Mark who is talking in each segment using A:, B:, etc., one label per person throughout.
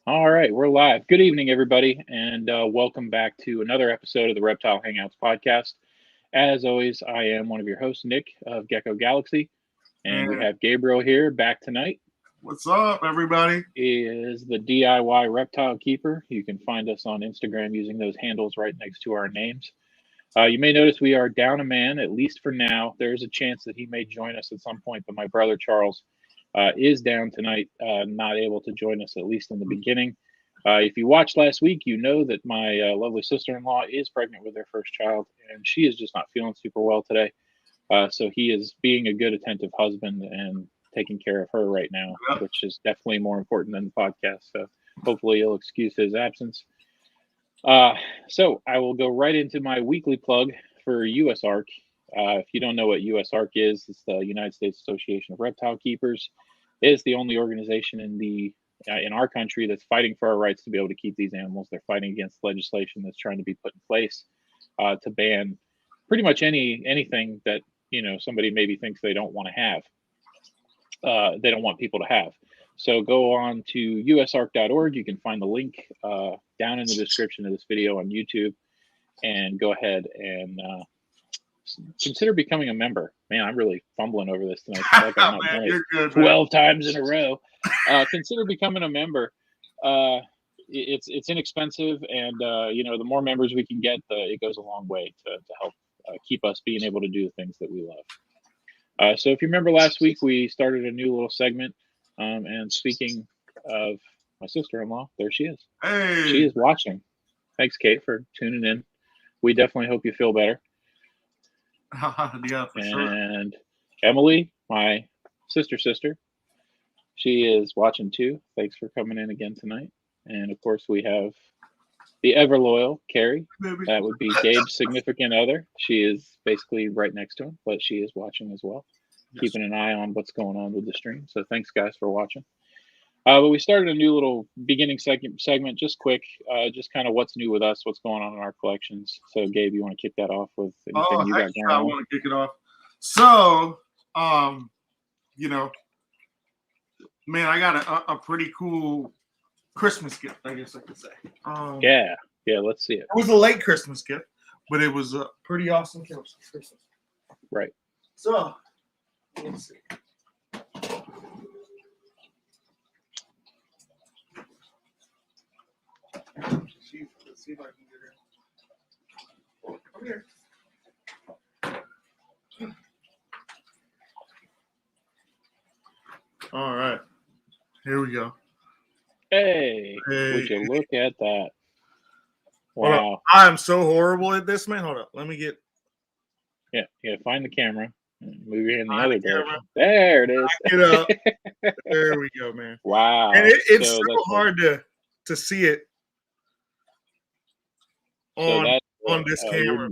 A: All right, we're live. Good evening, everybody, and welcome back to another episode of the Reptile Hangouts podcast. As always, I am one of your hosts, Nick of Gecko Galaxy, and we
B: And
A: have Gabriel here back tonight.
B: what's up, everybody?
A: He is the DIY Reptile Keeper. You can find us on Instagram using those handles right next to our names. You may notice we are down a man, at least for now. There's a chance that he may join us at some point, but my brother Charles is down tonight, not able to join us, at least in the beginning. If you watched last week, you know that my lovely sister-in-law is pregnant with their first child, and she is just not feeling super well today. So he is being a good, attentive husband and taking care of her right now,
B: Yep.
A: which is definitely more important than the podcast. So hopefully you'll excuse his absence. So I will go right into my weekly plug for UASRK. If you don't know what UASRK is, it's the United States Association of Reptile Keepers. It is the only organization in our country that's fighting for our rights to be able to keep these animals. They're fighting against legislation that's trying to be put in place to ban pretty much anything that somebody maybe thinks they don't want to have. They don't want people to have. So go on to usark.org. You can find the link down in the description of this video on YouTube, and go ahead and consider becoming a member. Man, I'm really fumbling over this tonight. I feel like I'm not
B: Man,
A: doing
B: you're
A: it
B: good,
A: 12 times in a row. Consider becoming a member. It's inexpensive, and the more members we can get, it goes a long way to help keep us being able to do the things that we love. So if you remember last week, we started a new little segment. And speaking of my sister-in-law, there she is.
B: Hey.
A: She is watching. Thanks, Kate, for tuning in. We definitely hope you feel better.
B: Yeah, for sure.
A: And Emily, my sister, she is watching too. Thanks for coming in again tonight. And of course, we have the ever loyal Carrie.
B: Baby.
A: That would be Gabe's significant other. She is basically right next to him, but she is watching as well, keeping an eye on what's going on with the stream. So thanks, guys, for watching. But we started a new little beginning segment, just quick, just kind of what's new with us, what's going on in our collections. So, Gabe, you want to kick that off with anything you got going on?
B: I want to kick it off. So, man, I got a pretty cool Christmas gift, I guess I could say.
A: Yeah, let's see it.
B: It was a late Christmas gift, but it was a pretty awesome Christmas.
A: Right.
B: So, let's see. Let's see if I can get it. Come here. All right. Here we go.
A: Hey, would you look at that?
B: Wow. I'm so horrible at this, man. Hold up. Let me get.
A: Yeah, find the camera. Move your hand in the other direction. There it is.
B: Get up. There we go, man.
A: Wow.
B: And it's so hard to see it on this camera.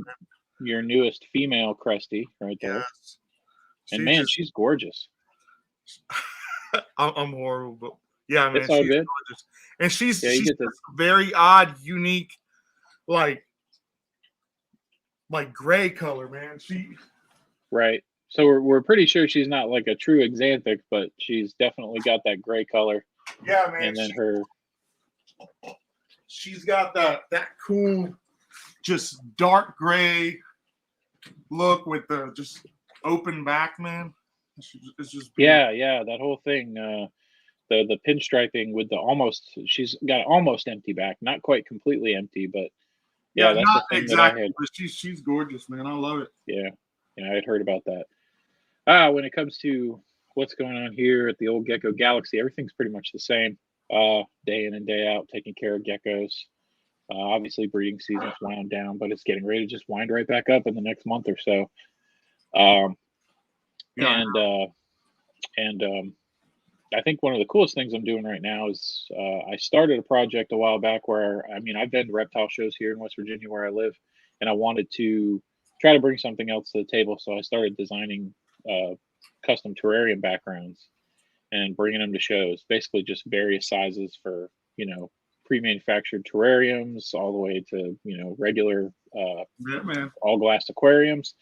A: Your newest female Cresty right there.
B: Yes.
A: And man, she's gorgeous.
B: I'm horrible, but yeah, man,
A: it's all
B: she's
A: good.
B: Gorgeous. And she's very odd, unique, like gray color, man.
A: Right. So we're pretty sure she's not like a true Xanthic, but she's definitely got that gray color.
B: Yeah, man.
A: And then
B: she's got that cool, just dark gray look with the just open back, man. It's just
A: beautiful. Yeah, that whole thing. The pinstriping with she's got almost empty back, not quite completely empty, but
B: yeah, that's not the thing exactly. But she's gorgeous, man. I love it.
A: Yeah, I had heard about that. When it comes to what's going on here at the old Gecko Galaxy, everything's pretty much the same. Day in and day out, taking care of geckos. Obviously, breeding season's wound down, but it's getting ready to just wind right back up in the next month or so. I think one of the coolest things I'm doing right now is I started a project a while back where, I've been to reptile shows here in West Virginia where I live, and I wanted to try to bring something else to the table. So I started designing custom terrarium backgrounds and bringing them to shows, basically just various sizes for, pre-manufactured terrariums all the way to, regular all glass aquariums.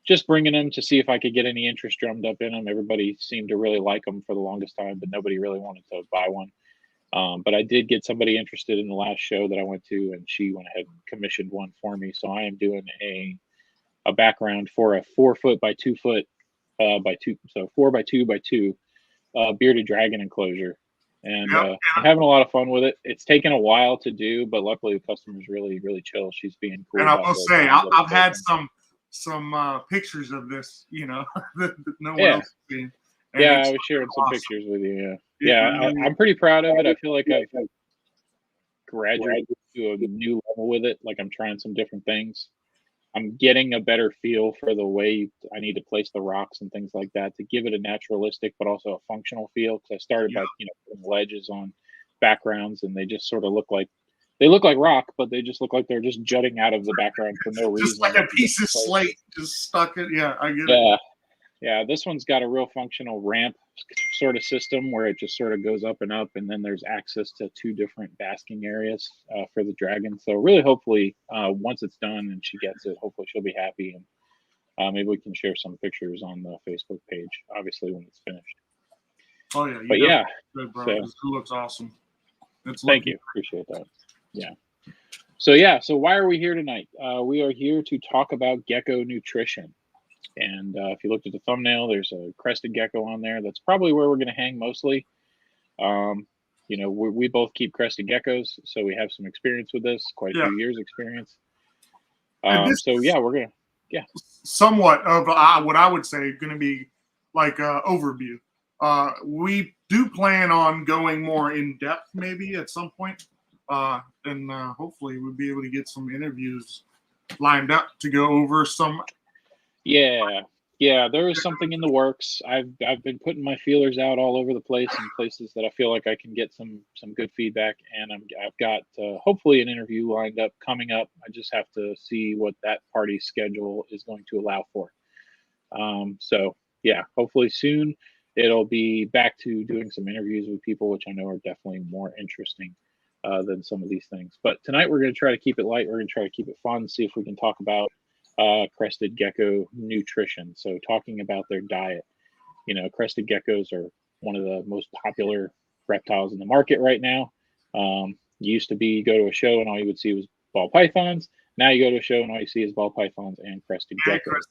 A: Just bringing them to see if I could get any interest drummed up in them. Everybody seemed to really like them for the longest time, but nobody really wanted to buy one. But I did get somebody interested in the last show that I went to, and she went ahead and commissioned one for me. So I am doing a background for a 4 foot by 2 foot by 2, so 4 by 2 by 2 bearded dragon enclosure. And I'm having a lot of fun with it. It's taken a while to do, but luckily the customer's really, really chill. She's being cool.
B: And I will say, I've had some pictures of this, you know, that no one else has seen. And
A: yeah, I was sharing some pictures with you. Yeah,
B: really,
A: I'm pretty proud of it. I feel like I've graduated to a new level with it. Like I'm trying some different things. I'm getting a better feel for the way I need to place the rocks and things like that to give it a naturalistic but also a functional feel. Because I started by putting ledges on backgrounds, and they just sort of look like rock, but they just look like they're just jutting out of the background for no reason.
B: Just like a piece of slate, just stuck it. Yeah, I get it.
A: Yeah, this one's got a real functional ramp sort of system where it just sort of goes up and up, and then there's access to 2 different basking areas for the dragon. So really, hopefully, once it's done and she gets it, hopefully she'll be happy, and maybe we can share some pictures on the Facebook page, obviously, when it's finished.
B: Oh, yeah.
A: But yeah.
B: Good, bro. It looks awesome.
A: Thank you. Appreciate that. Yeah. So why are we here tonight? We are here to talk about gecko nutrition. And if you looked at the thumbnail, there's a crested gecko on there. That's probably where we're going to hang mostly. We both keep crested geckos, so we have some experience with this, quite a few years experience. We're going to,
B: somewhat of what I would say going to be like overview. We do plan on going more in depth maybe at some point. And hopefully we'll be able to get some interviews lined up to go over some.
A: Yeah, there is something in the works. I've been putting my feelers out all over the place in places that I feel like I can get some good feedback, and I've got hopefully an interview lined up coming up. I just have to see what that party's schedule is going to allow for. Hopefully soon it'll be back to doing some interviews with people, which I know are definitely more interesting than some of these things. But tonight we're going to try to keep it light. We're going to try to keep it fun, see if we can talk about crested gecko nutrition. So talking about their diet. Crested geckos are one of the most popular reptiles in the market right now. Used to be you go to a show and all you would see was ball pythons. Now you go to a show and all you see is ball pythons and crested geckos.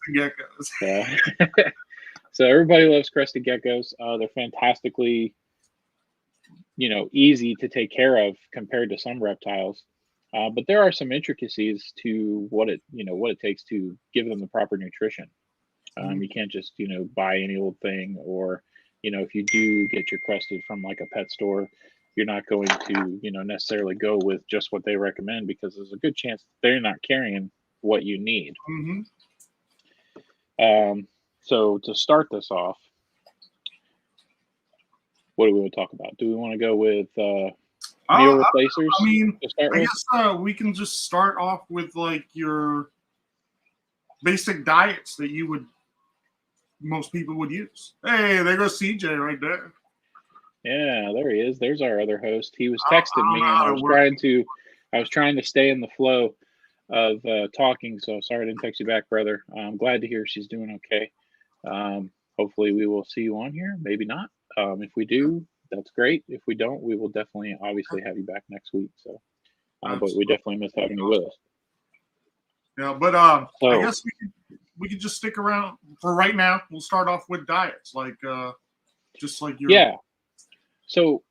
A: So everybody loves crested geckos. They're fantastically, easy to take care of compared to some reptiles. But there are some intricacies to what it takes to give them the proper nutrition. You can't just, buy any old thing, or, if you do get your crested from like a pet store, you're not going to, necessarily go with just what they recommend, because there's a good chance they're not carrying what you need. So to start this off, what do we want to talk about? Do we want to go with meal replacers?
B: I guess we can just start off with like your basic diets that most people would use. Hey, there goes CJ right there.
A: Yeah, there he is. There's our other host. He was texting me, and I was trying to stay in the flow of talking. So sorry I didn't text you back, brother. I'm glad to hear she's doing okay. Hopefully we will see you on here. Maybe not. If we do, that's great. If we don't, we will definitely obviously have you back next week. So, but we definitely miss having you with us.
B: Yeah, but I guess we could just stick around for right now. We'll start off with diets, like just like your.
A: Yeah. So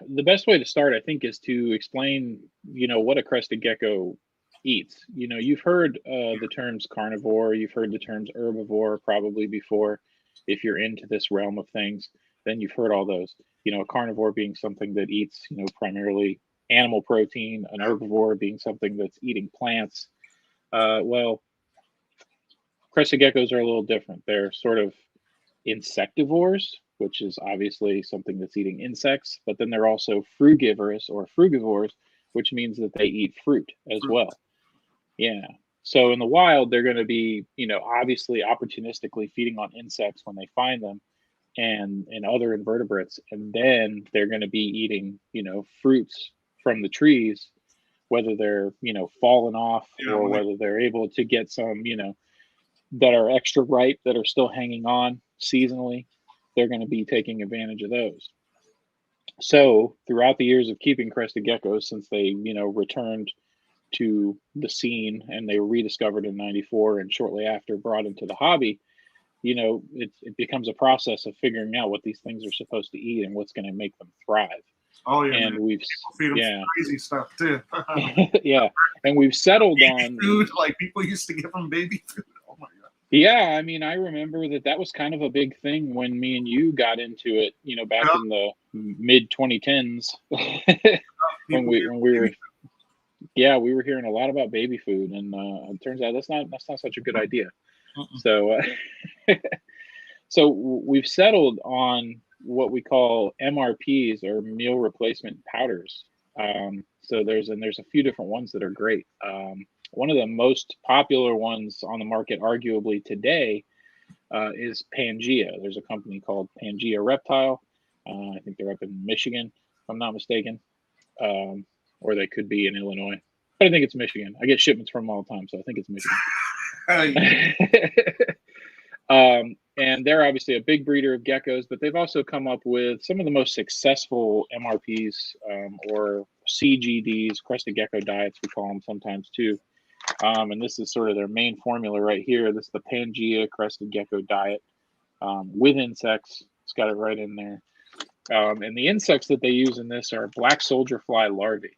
A: the best way to start, I think, is to explain, what a crested gecko eats. You've heard the terms carnivore, you've heard the terms herbivore probably before. If you're into this realm of things, then you've heard all those. A carnivore being something that eats, primarily animal protein, an herbivore being something that's eating plants. Well, crested geckos are a little different. They're sort of insectivores, which is obviously something that's eating insects, but then they're also frugivorous or frugivores, which means that they eat fruit as well. Yeah. So in the wild, they're going to be, obviously opportunistically feeding on insects when they find them and other invertebrates. And then they're going to be eating, fruits from the trees, whether they're, fallen off or whether they're able to get some, that are extra ripe that are still hanging on seasonally. They're going to be taking advantage of those. So throughout the years of keeping crested geckos, since they, returned to the scene and they were rediscovered in 94 and shortly after brought into the hobby, it becomes a process of figuring out what these things are supposed to eat and what's going to make them thrive.
B: Oh yeah,
A: And
B: man.
A: we've
B: People feed them some crazy stuff too.
A: yeah, and we've settled
B: baby
A: on
B: food, like people used to give them baby food. Oh my god.
A: Yeah, I mean, I remember that was kind of a big thing when me and you got into it, back in the mid 2010s when we were we were hearing a lot about baby food, and it turns out that's not such a good idea. So so we've settled on what we call MRPs, or meal replacement powders. So there's a few different ones that are great. One of the most popular ones on the market, arguably today, is Pangea. There's a company called Pangea Reptile. I think they're up in Michigan, if I'm not mistaken, or they could be in Illinois. But I think it's Michigan. I get shipments from them all the time, so I think it's Michigan. And they're obviously a big breeder of geckos, but they've also come up with some of the most successful MRPs, or CGDs, Crested Gecko Diets, we call them sometimes too. And this is sort of their main formula right here. This is the Pangea Crested Gecko Diet with insects. It's got it right in there. And the insects that they use in this are black soldier fly larvae.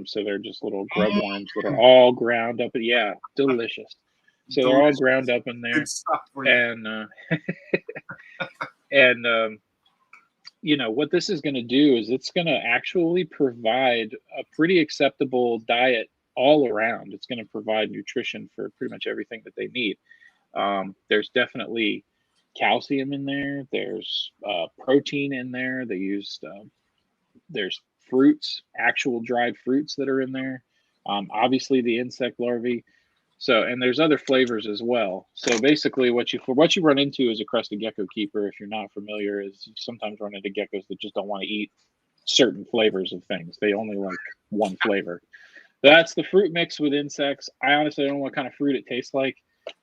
A: So they're just little grub worms that are all ground up. Yeah, delicious. So they're all ground up in there. And what this is going to do is it's going to actually provide a pretty acceptable diet all around. It's going to provide nutrition for pretty much everything that they need. There's definitely calcium in there. There's protein in there. They used there's fruits, actual dried fruits that are in there. Obviously the insect larvae. So, and there's other flavors as well. So basically what you run into as a crested gecko keeper, if you're not familiar, is you sometimes run into geckos that just don't want to eat certain flavors of things. They only like one flavor. That's the fruit mix with insects. I honestly don't know what kind of fruit it tastes like.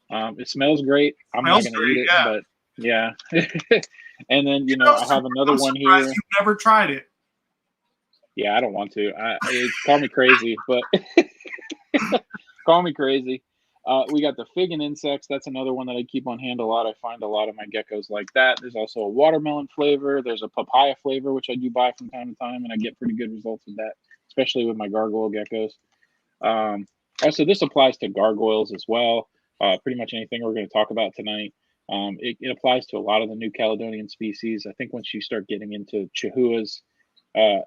A: It smells great. I'm not going to eat it, but yeah. And then, I have another one here.
B: You've never tried it.
A: Yeah, I don't want to. Call me crazy, but call me crazy. We got the fig and insects. That's another one that I keep on hand a lot. I find a lot of my geckos like that. There's also a watermelon flavor. There's a papaya flavor, which I do buy from time to time, and I get pretty good results with that, especially with my gargoyle geckos. Also, this applies to gargoyles as well. Pretty much anything we're going to talk about tonight. It applies to a lot of the New Caledonian species. I think once you start getting into chihuahuas, I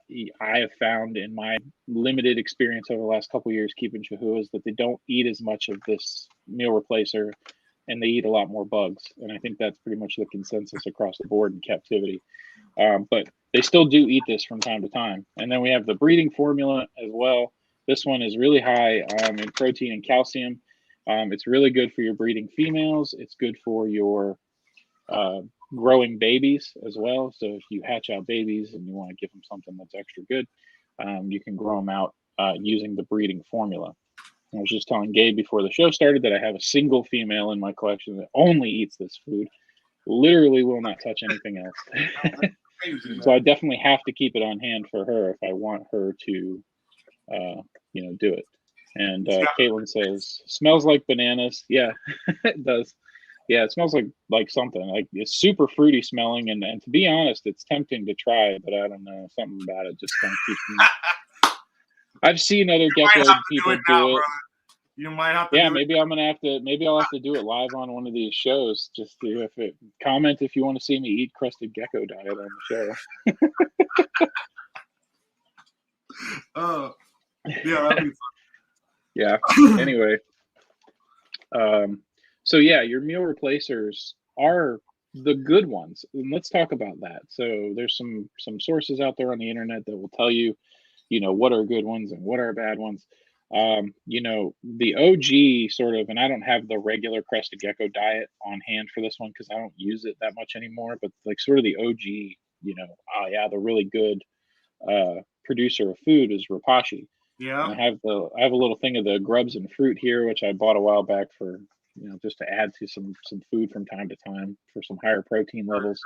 A: have found in my limited experience over the last couple of years keeping chihuahuas that they don't eat as much of this meal replacer, and they eat a lot more bugs. And I think that's pretty much the consensus across the board in captivity. But they still do eat this from time to time. And then we have the breeding formula as well. This one is really high in protein and calcium. It's really good for your breeding females. It's good for your growing babies as well. So if you hatch out babies and you want to give them something that's extra good, you can grow them out using the breeding formula. I was just telling Gabe before the show started that I have a single female in my collection that only eats this food, literally will not touch anything else. So I definitely have to keep it on hand for her if I want her to, do it. And Caitlin says, smells like bananas. Yeah, it does. Yeah, it smells like something. Like it's super fruity smelling, and to be honest, it's tempting to try, but I don't know, something about it just kind of keeps me. I've seen other gecko people do it.
B: You might have to.
A: Yeah, maybe I'm gonna have to. Maybe I'll have to do it live on one of these shows. Just to comment if you want to see me eat Crested Gecko Diet on the show.
B: Yeah, that'd be fun.
A: Yeah. Anyway. So yeah, your meal replacers are the good ones, and let's talk about that. So there's some sources out there on the internet that will tell you, what are good ones and what are bad ones. The OG sort of, and I don't have the regular Crested Gecko Diet on hand for this one because I don't use it that much anymore. But like sort of the OG, the really good producer of food is Rapashi.
B: Yeah.
A: And I have a little thing of the grubs and fruit here, which I bought a while back for, just to add to some food from time to time for some higher protein levels.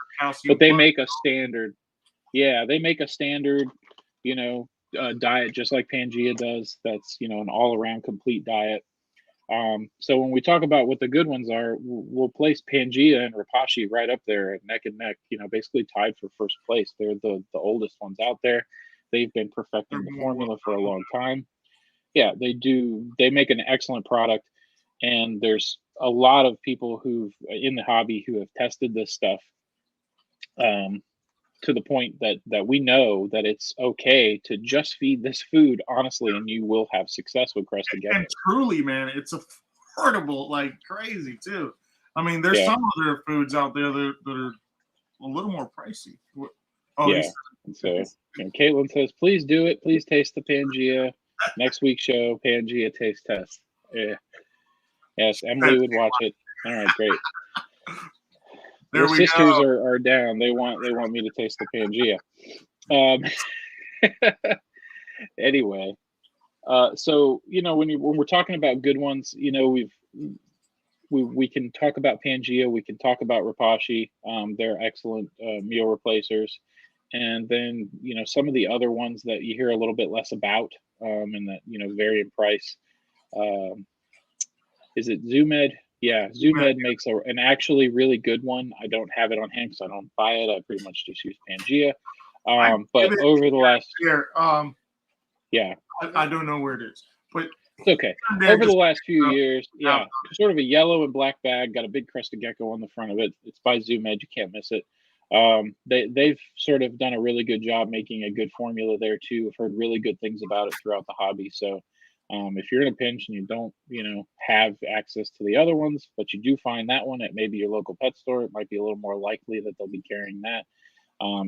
A: But they make a standard. Yeah, they make a standard, diet just like Pangea does. That's, an all-around complete diet. So when we talk about what the good ones are, we'll place Pangea and Repashy right up there, neck and neck. Basically tied for first place. They're the oldest ones out there. They've been perfecting the formula for a long time. Yeah, they do. They make an excellent product, and there's a lot of people who've in the hobby who have tested this stuff. To the point that we know that it's okay to just feed this food honestly, and you will have success with Crested Gecko.
B: And truly, man, it's affordable like crazy too. I mean, there's some other foods out there that are a little more pricey.
A: Oh, yeah. And so, Caitlin says, please do it. Please taste the Pangea. Next week's show, Pangea taste test. Yeah. Yes, Emily would watch it. All right, great. Their sisters are down. They want me to taste the Pangea. Anyway, so when we're talking about good ones, we can talk about Pangea, we can talk about Repashy. They're excellent meal replacers, and then some of the other ones that you hear a little bit less about, and that vary in price. Is it Zoomed? Yeah, Zoomed makes an actually really good one. I don't have it on hand because I don't buy it. I pretty much just use Pangea. But over the last
B: year,
A: yeah,
B: I don't know where it is, but
A: it's okay. Over the last few years, yeah, sort of a yellow and black bag, got a big Crested Gecko on the front of it. It's by Zoomed. You can't miss it. They've sort of done a really good job making a good formula there too. I've heard really good things about it throughout the hobby. So if you're in a pinch and you don't, have access to the other ones, but you do find that one at maybe your local pet store, it might be a little more likely that they'll be carrying that.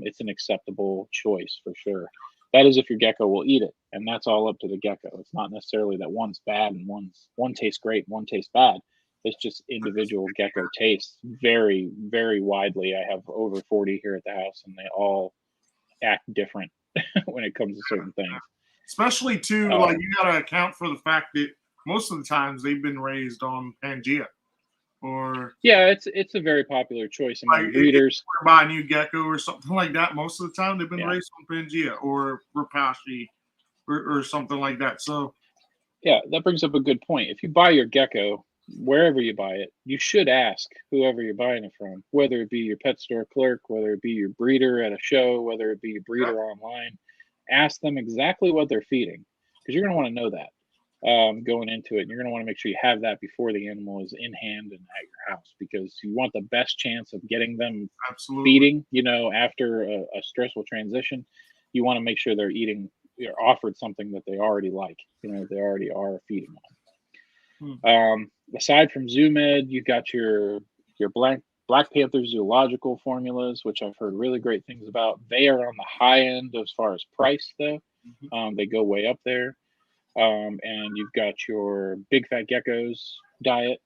A: It's an acceptable choice for sure. That is if your gecko will eat it, and that's all up to the gecko. It's not necessarily that one's bad and one tastes great, one tastes bad. It's just individual gecko tastes very, very widely. I have over 40 here at the house, and they all act different when it comes to certain things.
B: Especially too, like you got to account for the fact that most of the times they've been raised on Pangea, or
A: it's a very popular choice among
B: like
A: breeders.
B: If you buy a new gecko or something like that, most of the time they've been raised on Pangea or Repashy or something like that. So
A: yeah, that brings up a good point. If you buy your gecko, wherever you buy it, you should ask whoever you're buying it from, whether it be your pet store clerk, whether it be your breeder at a show, whether it be your breeder online. Ask them exactly what they're feeding, because you're going to want to know that going into it. And you're going to want to make sure you have that before the animal is in hand and at your house, because you want the best chance of getting them feeding, after a stressful transition. You want to make sure they're eating, you're offered something that they already like, they already are feeding on. Aside from Zoomed, you've got your Black Panther zoological formulas, which I've heard really great things about. They are on the high end as far as price, though. They go way up there. And you've got your Big Fat Geckos Diet,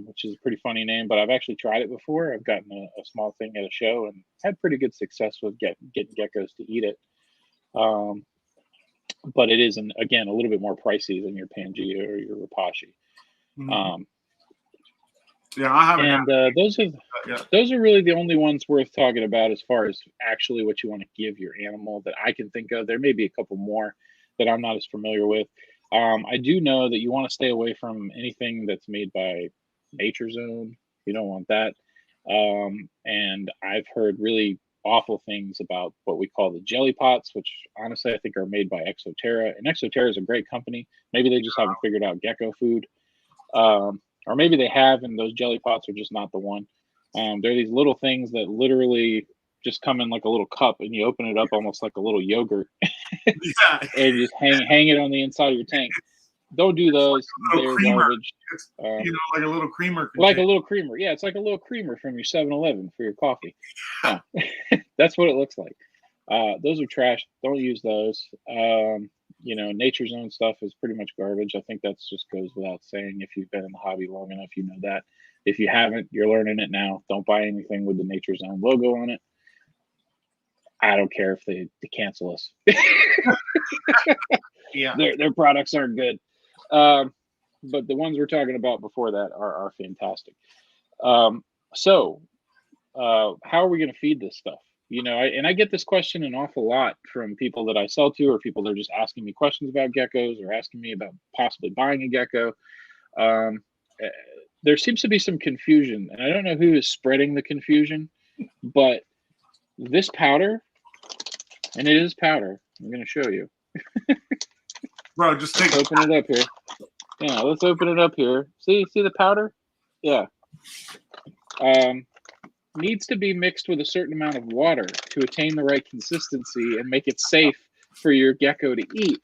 A: which is a pretty funny name, but I've actually tried it before. I've gotten a small thing at a show and had pretty good success with getting geckos to eat it. But it is, again, a little bit more pricey than your Pangea or your Repashy.
B: Yeah, I haven't.
A: And those are really the only ones worth talking about as far as actually what you want to give your animal that I can think of. There may be a couple more that I'm not as familiar with. I do know that you want to stay away from anything that's made by Nature Zone. You don't want that. And I've heard really awful things about what we call the jelly pots, which honestly I think are made by Exoterra. And Exoterra is a great company. Maybe they just haven't figured out gecko food. Or maybe they have, and those jelly pots are just not the one. They're these little things that literally just come in like a little cup, and you open it up almost like a little yogurt, and you just hang it on the inside of your tank. Don't do those. They're garbage.
B: Like a little creamer.
A: Like a little creamer. Yeah, it's like a little creamer from your 7-Eleven for your coffee. Yeah. That's what it looks like. Those are trash. Don't use those. Nature Zone stuff is pretty much garbage. I think that just goes without saying. If you've been in the hobby long enough, you know that. If you haven't, you're learning it now. Don't buy anything with the Nature Zone logo on it. I don't care if they cancel us.
B: Yeah,
A: their products aren't good. But the ones we're talking about before that are fantastic. So how are we going to feed this stuff? and I get this question an awful lot from people that I sell to, or people that are just asking me questions about geckos, or asking me about possibly buying a gecko. There seems to be some confusion, and I don't know who is spreading the confusion, but this powder, and it is powder, I'm going to show you.
B: Bro, just take
A: Let's open it up here. Yeah, let's open it up here. See the powder? Yeah. Needs to be mixed with a certain amount of water to attain the right consistency and make it safe for your gecko to eat.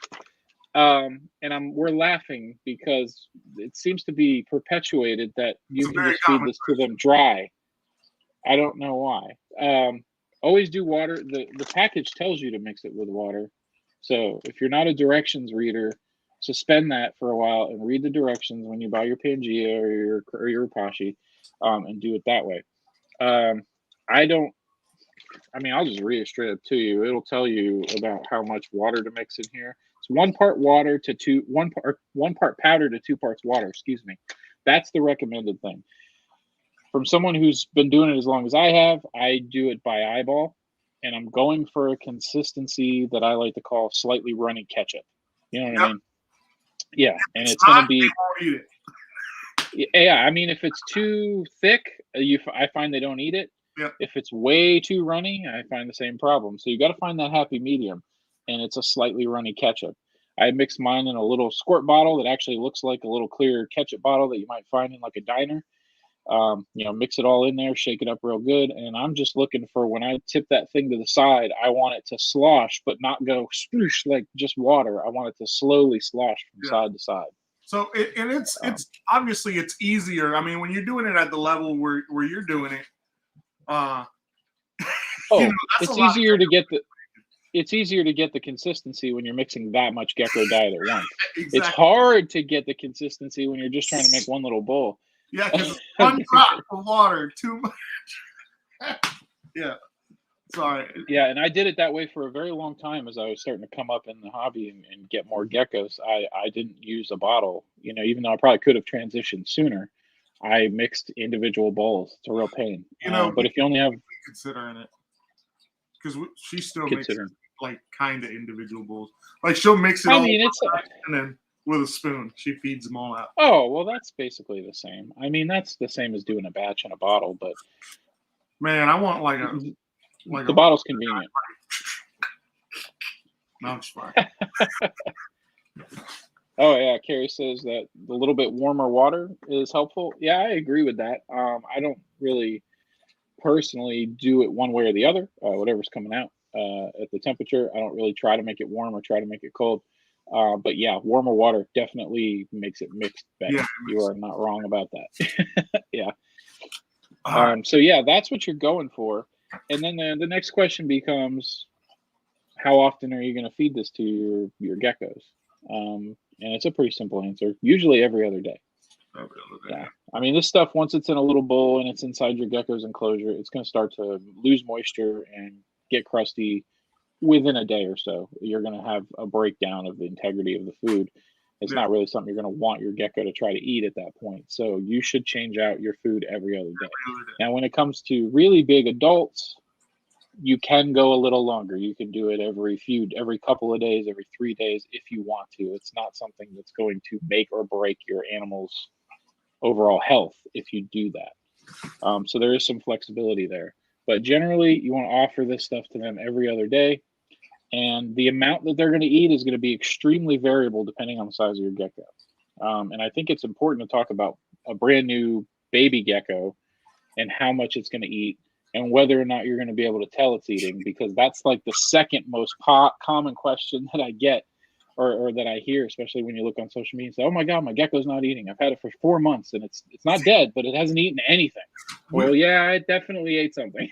A: And we're laughing because it seems to be perpetuated that you can just feed this to them dry. I don't know why. Always do water. The package tells you to mix it with water. So if you're not a directions reader, suspend that for a while and read the directions when you buy your Pangea or your Apache, and do it that way. I'll just read it straight up to you. It'll tell you about how much water to mix in here. It's 1 part water to 1 part powder to 2 parts water. Excuse me. That's the recommended thing. From someone who's been doing it as long as I have, I do it by eyeball, and I'm going for a consistency that I like to call slightly runny ketchup. You know what I mean? Yeah, and it's going to be. Yeah, I mean, if it's too thick, I find they don't eat it.
B: Yep.
A: If it's way too runny, I find the same problem. So you got to find that happy medium, and it's a slightly runny ketchup. I mix mine in a little squirt bottle that actually looks like a little clear ketchup bottle that you might find in like a diner. Mix it all in there, shake it up real good, and I'm just looking for when I tip that thing to the side, I want it to slosh, but not go sploosh like just water. I want it to slowly slosh from side to side.
B: So it's obviously it's easier. I mean, when you're doing it at the level where you're doing it,
A: it's easier to get the consistency when you're mixing that much gecko diet at once. Exactly. It's hard to get the consistency when you're just trying to make one little bowl.
B: Yeah, because 1 drop of water, too much. Yeah. Sorry.
A: Yeah, and I did it that way for a very long time as I was starting to come up in the hobby and get more geckos. I didn't use a bottle, even though I probably could have transitioned sooner. I mixed individual bowls. It's a real pain. But if you only have
B: considering it, because she still makes like kind of individual bowls. Like she'll mix it all and then with a spoon, she feeds them all out.
A: Oh, well, that's basically the same. I mean, that's the same as doing a batch in a bottle, but
B: man, I want
A: the bottle's convenient.
B: No, it's fine.
A: Oh yeah, Carrie says that a little bit warmer water is helpful. Yeah, I agree with that. I don't really personally do it one way or the other. Whatever's coming out at the temperature, I don't really try to make it warm or try to make it cold. But yeah, warmer water definitely makes it mix better. Yeah, you are not wrong about that. Yeah. So yeah, that's what you're going for. And then the next question becomes, how often are you going to feed this to your geckos? And it's a pretty simple answer. Usually every other day. Yeah. I mean, this stuff, once it's in a little bowl and it's inside your gecko's enclosure, it's going to start to lose moisture and get crusty within a day or so. You're going to have a breakdown of the integrity of the food. It's not really something you're going to want your gecko to try to eat at that point. So you should change out your food every other day. Now, when it comes to really big adults, you can go a little longer. You can do it every couple of days, every 3 days if you want to. It's not something that's going to make or break your animal's overall health if you do that. So there is some flexibility there. But generally, you want to offer this stuff to them every other day. And the amount that they're going to eat is going to be extremely variable depending on the size of your gecko. And I think it's important to talk about a brand new baby gecko and how much it's going to eat and whether or not you're going to be able to tell it's eating, because that's like the second most common question that I get or that I hear, especially when you look on social media and say, oh my God, my gecko's not eating. I've had it for 4 months and it's not dead, but it hasn't eaten anything. Well, yeah, it definitely ate something.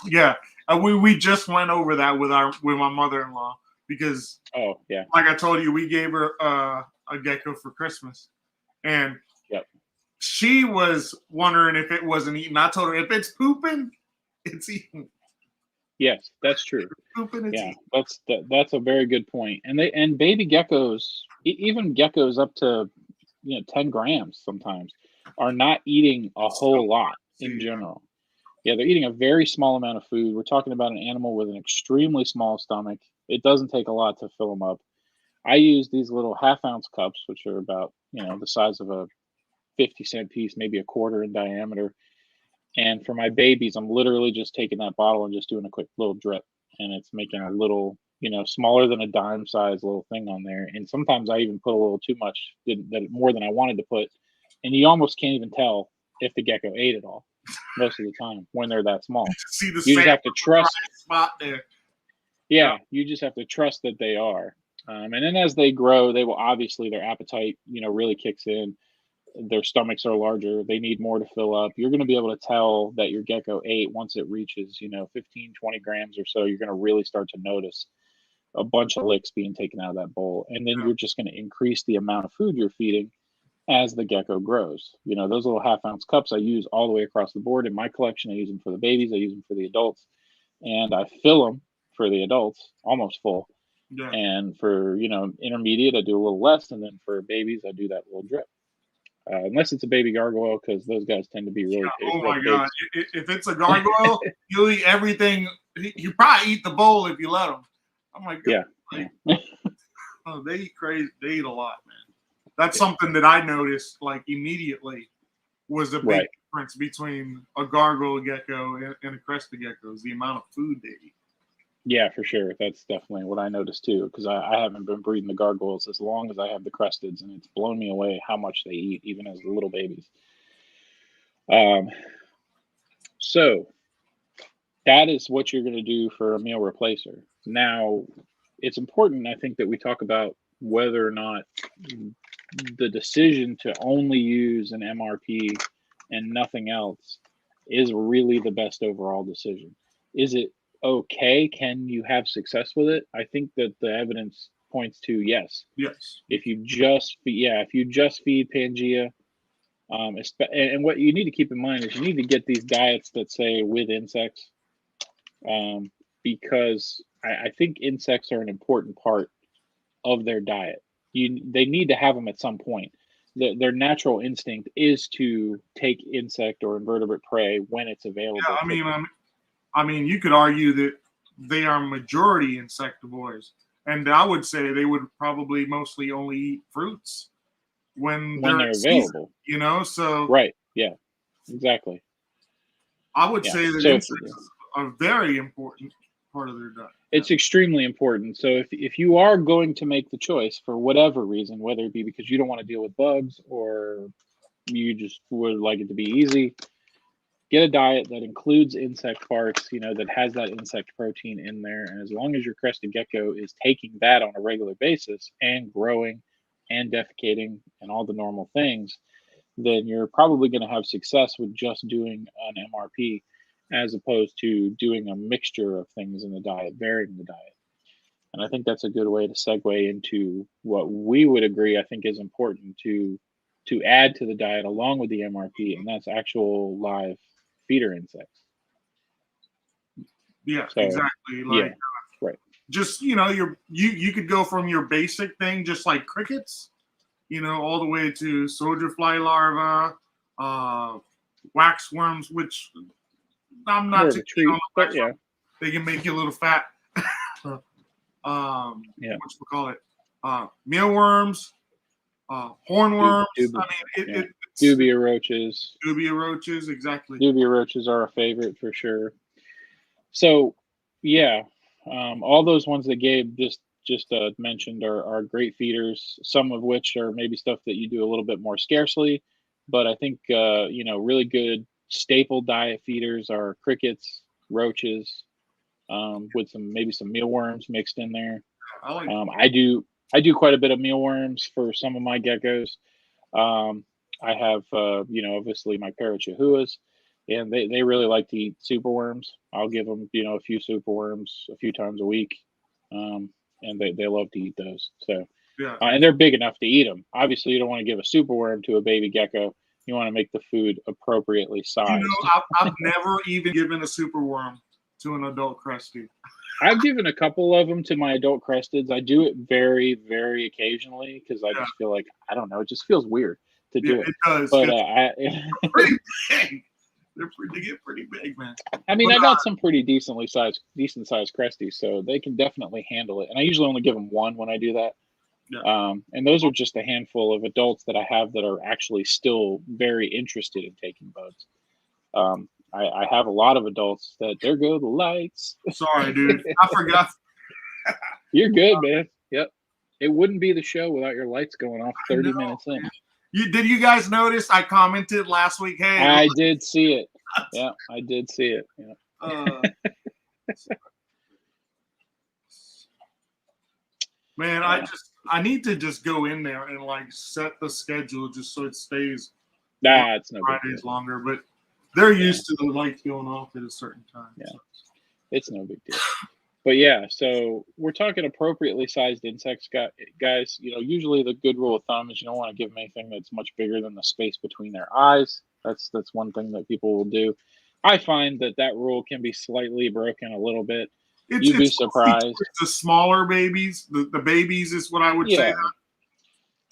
B: Yeah. We just went over that with my mother-in-law because, like I told you, we gave her a gecko for Christmas, and she was wondering if it wasn't eating. I told her if it's pooping, it's eating.
A: Yes, that's true. Yeah, that's a very good point. And baby geckos, even geckos up to 10 grams sometimes, are not eating a whole lot in general. Yeah, they're eating a very small amount of food. We're talking about an animal with an extremely small stomach. It doesn't take a lot to fill them up. I use these little half-ounce cups, which are about, the size of a 50-cent piece, maybe a quarter in diameter. And for my babies, I'm literally just taking that bottle and just doing a quick little drip. And it's making a little, smaller than a dime size little thing on there. And sometimes I even put a little too much, more than I wanted to put. And you almost can't even tell if the gecko ate it all most of the time when they're that small.
B: See the
A: You just have to trust.
B: Spot there.
A: Yeah, you just have to trust that they are. And then as they grow, they will obviously, their appetite, really kicks in. Their stomachs are larger. They need more to fill up. You're going to be able to tell that your gecko ate once it reaches, 15, 20 grams or so. You're going to really start to notice a bunch of licks being taken out of that bowl. And then you're just going to increase the amount of food you're feeding as the gecko grows. Those little half-ounce cups I use all the way across the board in my collection. I use them for the babies. I use them for the adults. And I fill them for the adults almost full.
B: Yeah.
A: And for, intermediate, I do a little less. And then for babies, I do that little drip. Unless it's a baby gargoyle, because those guys tend to be really big.
B: Oh my God. If it's a gargoyle, you'll eat everything. You probably eat the bowl if you let them. I'm like,
A: yeah.
B: Oh, they eat crazy. They eat a lot, man. That's something that I noticed like immediately was a big difference between a gargoyle gecko and a crested gecko is the amount of food they eat.
A: Yeah, for sure. That's definitely what I noticed too, because I haven't been breeding the gargoyles as long as I have the cresteds, and it's blown me away how much they eat, even as little babies. So that is what you're going to do for a meal replacer. Now, it's important, I think, that we talk about whether or not the decision to only use an MRP and nothing else is really the best overall decision. Is it okay? Can you have success with it? I think that the evidence points to yes.
B: Yes.
A: If you just feed Pangea, and what you need to keep in mind is you need to get these diets that say with insects, because I think insects are an important part of their diet. They need to have them at some point. Their natural instinct is to take insect or invertebrate prey when it's available.
B: Yeah, I mean, you could argue that they are majority insectivores, and I would say they would probably mostly only eat fruits when they're available. Season, so
A: right, yeah, exactly.
B: I would say that insects are a very important part of their diet.
A: It's extremely important. So if you are going to make the choice for whatever reason, whether it be because you don't want to deal with bugs or you just would like it to be easy, get a diet that includes insect parts, that has that insect protein in there. And as long as your crested gecko is taking that on a regular basis and growing and defecating and all the normal things, then you're probably going to have success with just doing an MRP as opposed to doing a mixture of things in the diet, varying the diet. And I think that's a good way to segue into what we would agree, I think, is important to add to the diet along with the MRP, and that's actual live feeder insects.
B: Yeah, so, exactly. Like,
A: right.
B: Just you could go from your basic thing, just like crickets, all the way to soldier fly larvae, waxworms, which I'm not too keen on the waxworm. They can make you a little fat. What you call it? Mealworms. Hornworms.
A: Dubia roaches.
B: Dubia roaches, exactly.
A: Dubia roaches are a favorite for sure. So, all those ones that Gabe just mentioned are great feeders. Some of which are maybe stuff that you do a little bit more scarcely, but I think really good staple diet feeders are crickets, roaches, with some mealworms mixed in there. I do quite a bit of mealworms for some of my geckos. I have, obviously my parachihuahs, and they really like to eat superworms. I'll give them, a few superworms a few times a week, and they love to eat those. So, and they're big enough to eat them. Obviously, you don't want to give a superworm to a baby gecko. You want to make the food appropriately sized.
B: I've never even given a superworm to an adult crested.
A: I've given a couple of them to my adult cresteds. I do it very, very occasionally because I just feel like, I don't know, it just feels weird to do it.
B: It does.
A: But
B: pretty big. They get pretty big, man.
A: I mean, I got some pretty decent sized Cresties, so they can definitely handle it. And I usually only give them one when I do that.
B: Yeah.
A: And those are just a handful of adults that I have that are actually still very interested in taking bugs. I have a lot of adults that there go the lights.
B: Sorry, dude. I forgot.
A: You're good, man. Yep. It wouldn't be the show without your lights going off 30 minutes in.
B: Did you guys notice I commented last week? Hey,
A: I did see it. Yeah, I did see it. Yeah.
B: Man, I need to just go in there and like set the schedule just so it stays
A: it's no
B: Fridays longer, but they're used to the lights going off at a certain time.
A: Yeah. So. It's no big deal. But yeah, so we're talking appropriately sized insects, guys. Usually the good rule of thumb is you don't want to give them anything that's much bigger than the space between their eyes. That's one thing that people will do. I find that rule can be slightly broken a little bit. You'd be surprised.
B: The smaller babies, the babies is what I would say.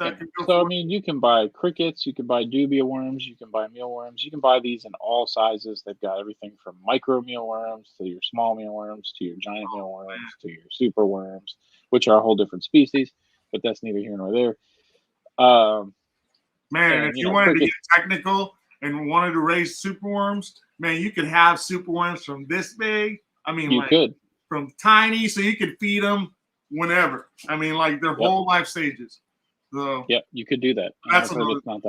A: So, I mean, you can buy crickets, you can buy dubia worms, you can buy mealworms. You can buy these in all sizes. They've got everything from micro mealworms to your small mealworms to your giant mealworms to your super worms, which are a whole different species, but that's neither here nor there.
B: Man, if you wanted to get technical and wanted to raise superworms, man, you could have superworms from this big. I mean,
A: you could.
B: From tiny, so you could feed them whenever. I mean, like their whole life stages. So,
A: you could do that. I've heard it's not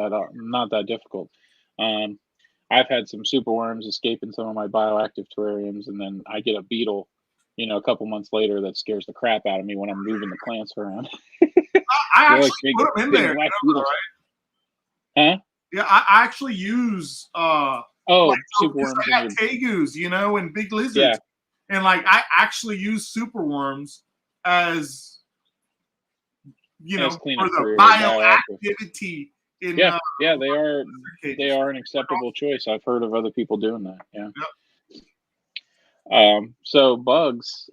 A: that difficult. I've had some superworms escape in some of my bioactive terrariums, and then I get a beetle, a couple months later that scares the crap out of me when I'm moving the plants around.
B: I actually put them in there, right?
A: Huh?
B: Yeah, I actually use
A: superworms.
B: I got tegus, and big lizards. Yeah. And like I actually use superworms as for the bioactivity.
A: They are an acceptable choice. I've heard of other people doing that. Yeah. Yep. So bugs,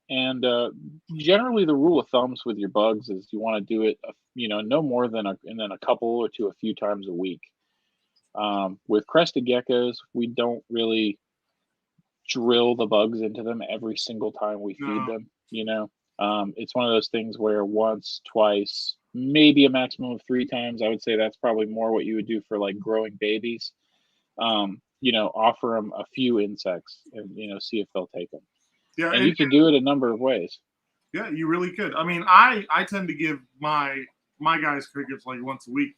A: and generally the rule of thumbs with your bugs is you want to do it, no more than a couple or to a few times a week. With crested geckos, we don't really drill the bugs into them every single time we feed them. It's one of those things where once, twice, maybe a maximum of 3 times. I would say that's probably more what you would do for like growing babies. Offer them a few insects and see if they'll take them. Yeah, and you can do it a number of ways.
B: Yeah, you really could. I mean, I tend to give my guys crickets like once a week.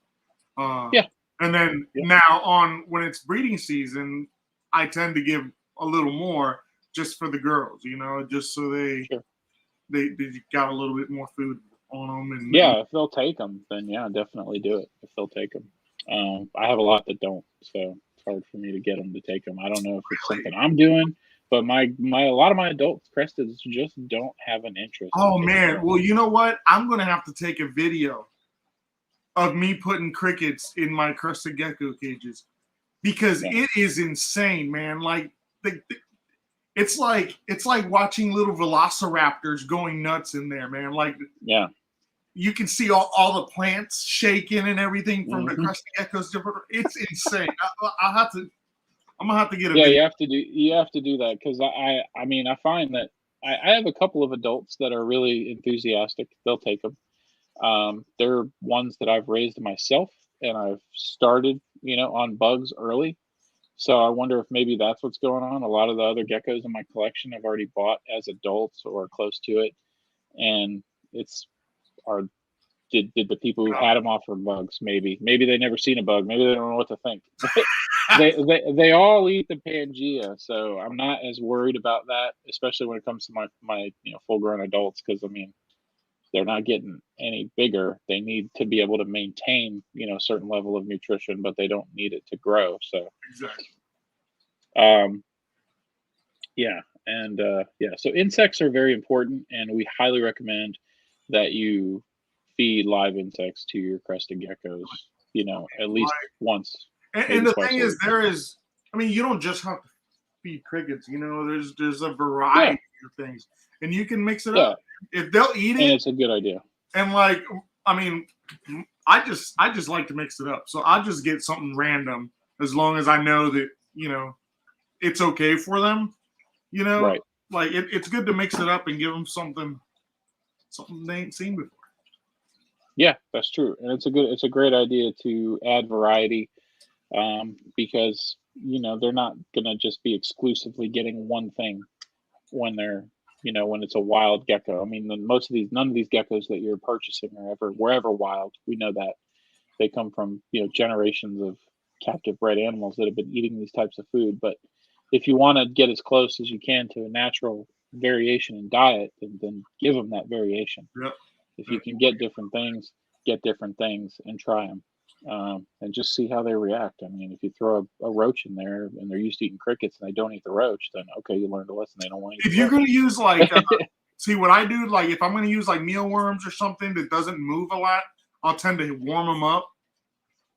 B: And then now when it's breeding season, I tend to give a little more just for the girls, just so they got a little bit more food on them. And
A: if they'll take them, then definitely do it. If they'll take them, I have a lot that don't, so it's hard for me to get them to take them. I don't know if it's something I'm doing, but a lot of my adult Cresteds just don't have an interest.
B: Oh man, well, you know what? I'm gonna have to take a video of me putting crickets in my crested gecko cages because it is insane, man. Like it's like watching little velociraptors going nuts in there, man. Like you can see all the plants shaking and everything from the crested geckos. It's insane. I'm gonna have to get a video.
A: You have to do that because I mean I find that I have a couple of adults that are really enthusiastic. They'll take them. They're ones that I've raised myself and I've started on bugs early. So I wonder if maybe that's what's going on. A lot of the other geckos in my collection I've already bought as adults or close to it, and did the people who had them offer bugs? Maybe they never seen a bug. Maybe they don't know what to think. they all eat the Pangea, so I'm not as worried about that, especially when it comes to my full grown adults, because I mean they're not getting any bigger. They need to be able to maintain a certain level of nutrition, but they don't need it to grow. So
B: exactly.
A: So insects are very important, and we highly recommend that you feed live insects to your crested geckos, at least once.
B: And the thing is, you don't just have to feed crickets, there's a variety of things, and you can mix it up. If they'll eat it,
A: and it's a good idea.
B: And I just like to mix it up. So I'll just get something random as long as I know that, it's okay for them,
A: Right.
B: like it's good to mix it up and give them something they ain't seen before.
A: Yeah, that's true, and it's a great idea to add variety, because they're not gonna just be exclusively getting one thing when they're when it's a wild gecko. I mean, none of these geckos that you're purchasing were ever wild. We know that they come from generations of captive bred animals that have been eating these types of food. But if you want to get as close as you can to a natural variation in diet, then give them that variation.
B: Yep.
A: If you can get different things and try them, and just see how they react. I mean, if you throw a roach in there and they're used to eating crickets and they don't eat the roach, then okay, you learned a lesson. They don't want to eat.
B: If you're going to use see what I do, like if I'm going to use like mealworms or something that doesn't move a lot, I'll tend to warm them up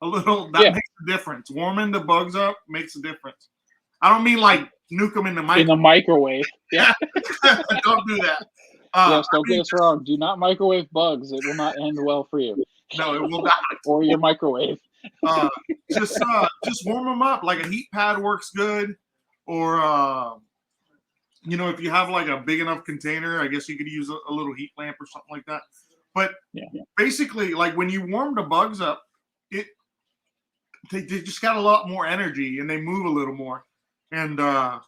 B: a little. That makes a difference. Warming the bugs up makes a difference. I don't mean like nuke them in the microwave.
A: In the microwave. Yeah.
B: Don't do that.
A: Yes, don't get us wrong. Do not microwave bugs. It will not end well for you.
B: No, it will not.
A: Or your microwave.
B: Just warm them up. Like a heat pad works good. Or, if you have like a big enough container, I guess you could use a little heat lamp or something like that. But basically, like when you warm the bugs up, they just got a lot more energy and they move a little more. And the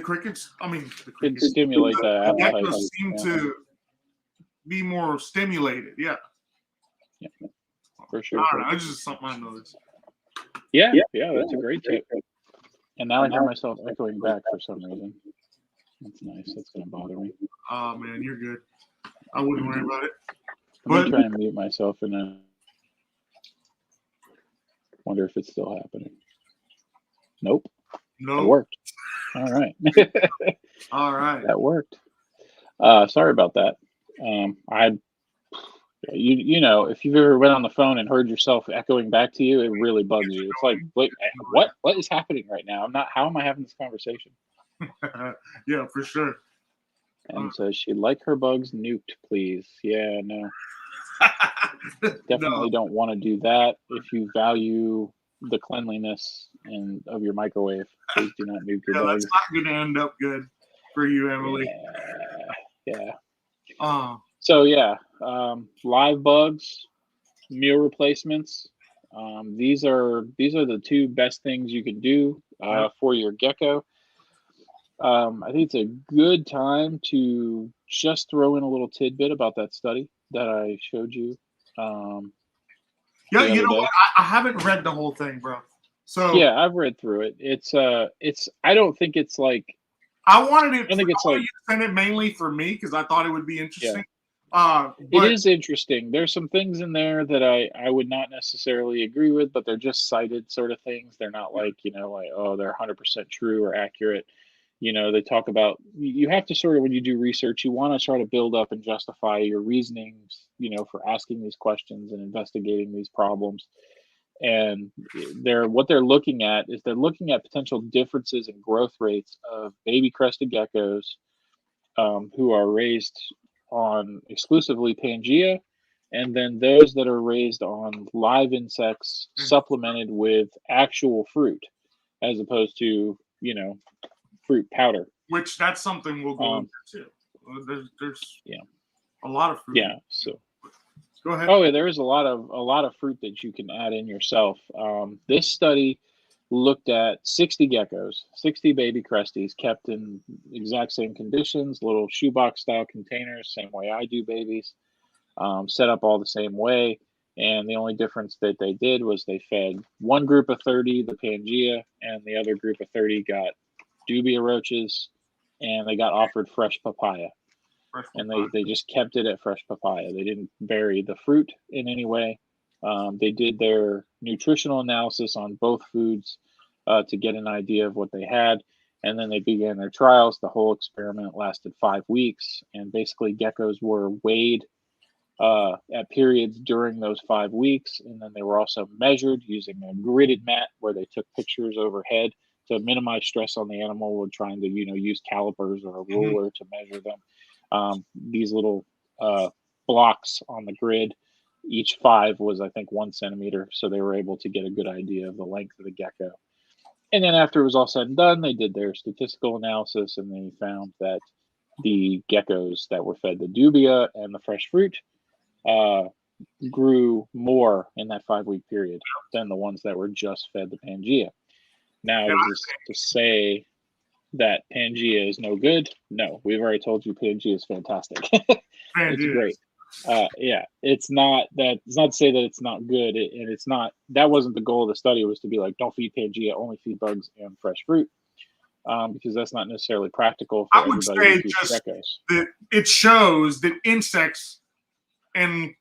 B: crickets,
A: can stimulate that.
B: The geckos seem to be more stimulated. Yeah.
A: Yeah, for sure.
B: I don't know. It's just something I noticed.
A: Yeah, that's a great tip. And now I hear myself echoing back for some reason. That's nice. That's going to bother me.
B: Oh, man, you're good. I wouldn't worry about it.
A: I'm going to try and mute myself and then wonder if it's still happening. Nope.
B: No.
A: It worked. All right.
B: All right.
A: That worked. Sorry about that. If you've ever been on the phone and heard yourself echoing back to you, it really bugs you. It's like, wait, what is happening right now? How am I having this conversation?
B: Yeah, for sure.
A: And so she'd like her bugs nuked, please. Yeah, no. Definitely don't want to do that. If you value the cleanliness of your microwave, please do not nuke your bugs.
B: That's not going to end up good for you, Emily.
A: Yeah.
B: So
A: live bugs, meal replacements. These are the two best things you can do for your gecko. I think it's a good time to just throw in a little tidbit about that study that I showed you.
B: Yeah, you know what? I haven't read the whole thing, bro. So
A: yeah, I've read through it. It's I don't think it's like.
B: I wanted you to send it mainly for me because I thought it would be interesting.
A: It is interesting. There's some things in there that I would not necessarily agree with, but they're just cited sort of things. They're not like, oh, they're 100% true or accurate. They talk about, you have to sort of, when you do research, you want to try to build up and justify your reasonings, for asking these questions and investigating these problems. And what they're looking at is they're looking at potential differences in growth rates of baby crested geckos who are raised on exclusively Pangea, and then those that are raised on live insects supplemented with actual fruit, as opposed to, fruit powder.
B: Which that's something we'll go into too. There's a lot of fruit.
A: Yeah, so
B: go ahead.
A: Oh, yeah, there is a lot of fruit that you can add in yourself. This study looked at 60 geckos, 60 baby cresties kept in exact same conditions, little shoebox style containers, same way I do babies, set up all the same way. And the only difference that they did was they fed one group of 30 the Pangea, and the other group of 30 got dubia roaches, and they got offered fresh papaya. And they just kept it at fresh papaya. They didn't vary the fruit in any way. They did their nutritional analysis on both foods to get an idea of what they had. And then they began their trials. The whole experiment lasted 5 weeks. And basically geckos were weighed at periods during those 5 weeks. And then they were also measured using a gridded mat where they took pictures overhead to minimize stress on the animal. We're trying to, use calipers or a ruler to measure them. These little blocks on the grid each 5 was, I think, 1 centimeter. So they were able to get a good idea of the length of the gecko. And then after it was all said and done, they did their statistical analysis, and they found that the geckos that were fed the dubia and the fresh fruit grew more in that 5-week period than the ones that were just fed the Pangea. Now, is this to say that Pangea is no good? No, we've already told you Pangea is fantastic. It's great. Yeah, it's not to say that it's not good, and it's not. That wasn't the goal of the study. Was to be like, don't feed Pangea, only feed bugs and fresh fruit, because that's not necessarily practical for everybody to feed geckos.
B: That it shows that insects and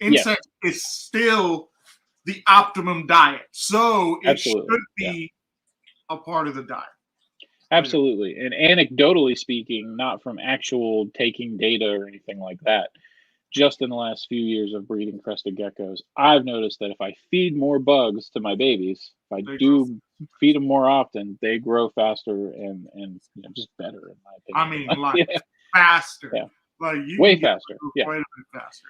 B: insects is still the optimum diet, so it should be a part of the diet.
A: Absolutely, and anecdotally speaking, not from actual taking data or anything like that. Just in the last few years of breeding crested geckos, I've noticed that if I feed more bugs to my babies, if I do feed them more often, they grow faster and just better, in my opinion.
B: I mean, like faster.
A: Yeah.
B: Like
A: way faster. Yeah.
B: Quite a bit faster.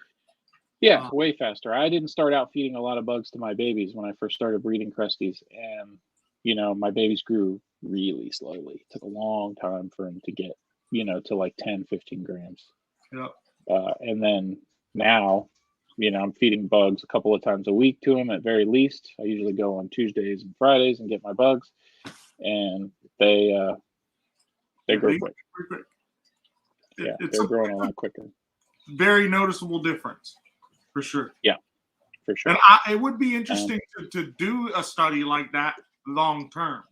A: Yeah, way faster. I didn't start out feeding a lot of bugs to my babies when I first started breeding cresties, and my babies grew really slowly. It took a long time for them to get, to like 10, 15 grams.
B: Yeah.
A: And then now, I'm feeding bugs a couple of times a week to them at very least. I usually go on Tuesdays and Fridays and get my bugs, and they grow quick. Yeah, they're growing a lot quicker.
B: Very noticeable difference, for sure.
A: Yeah, for sure.
B: And it would be interesting to do a study like that long term.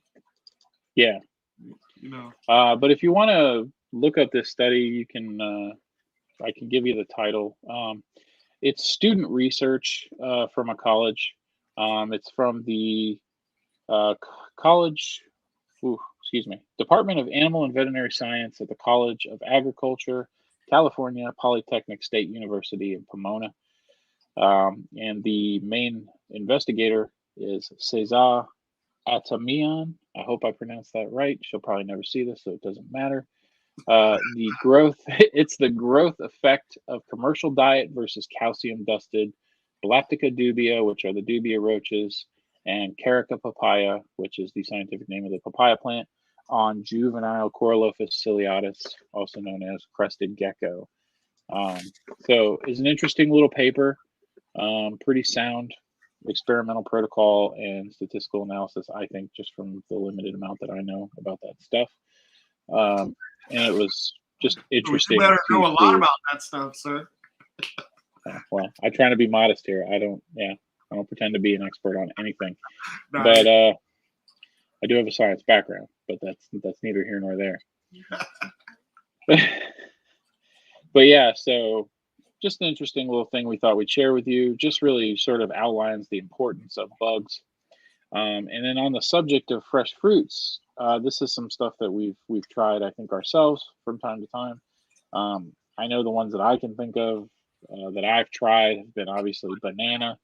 A: Yeah. But if you want to look up this study, you can. I can give you the title. It's student research from a college. It's from the Department of Animal and Veterinary Science at the College of Agriculture, California Polytechnic State University in Pomona. And the main investigator is Cesar Atamian. I hope I pronounced that right. She'll probably never see this, so it doesn't matter. It's the growth effect of commercial diet versus calcium dusted Blaptica dubia, which are the dubia roaches, and Carica papaya, which is the scientific name of the papaya plant, on juvenile Coralophus ciliatus, also known as crested gecko. So it's an interesting little paper, pretty sound experimental protocol and statistical analysis, I think, just from the limited amount that I know about that stuff. And it was just interesting.
B: You better know a lot about that stuff, sir.
A: Well, I try to be modest here. I don't pretend to be an expert on anything. But I do have a science background, but that's neither here nor there. But yeah, so just an interesting little thing we thought we'd share with you. Just really sort of outlines the importance of bugs. And then on the subject of fresh fruits, this is some stuff that we've tried, I think, ourselves from time to time. I know the ones that I can think of that I've tried have been obviously banana,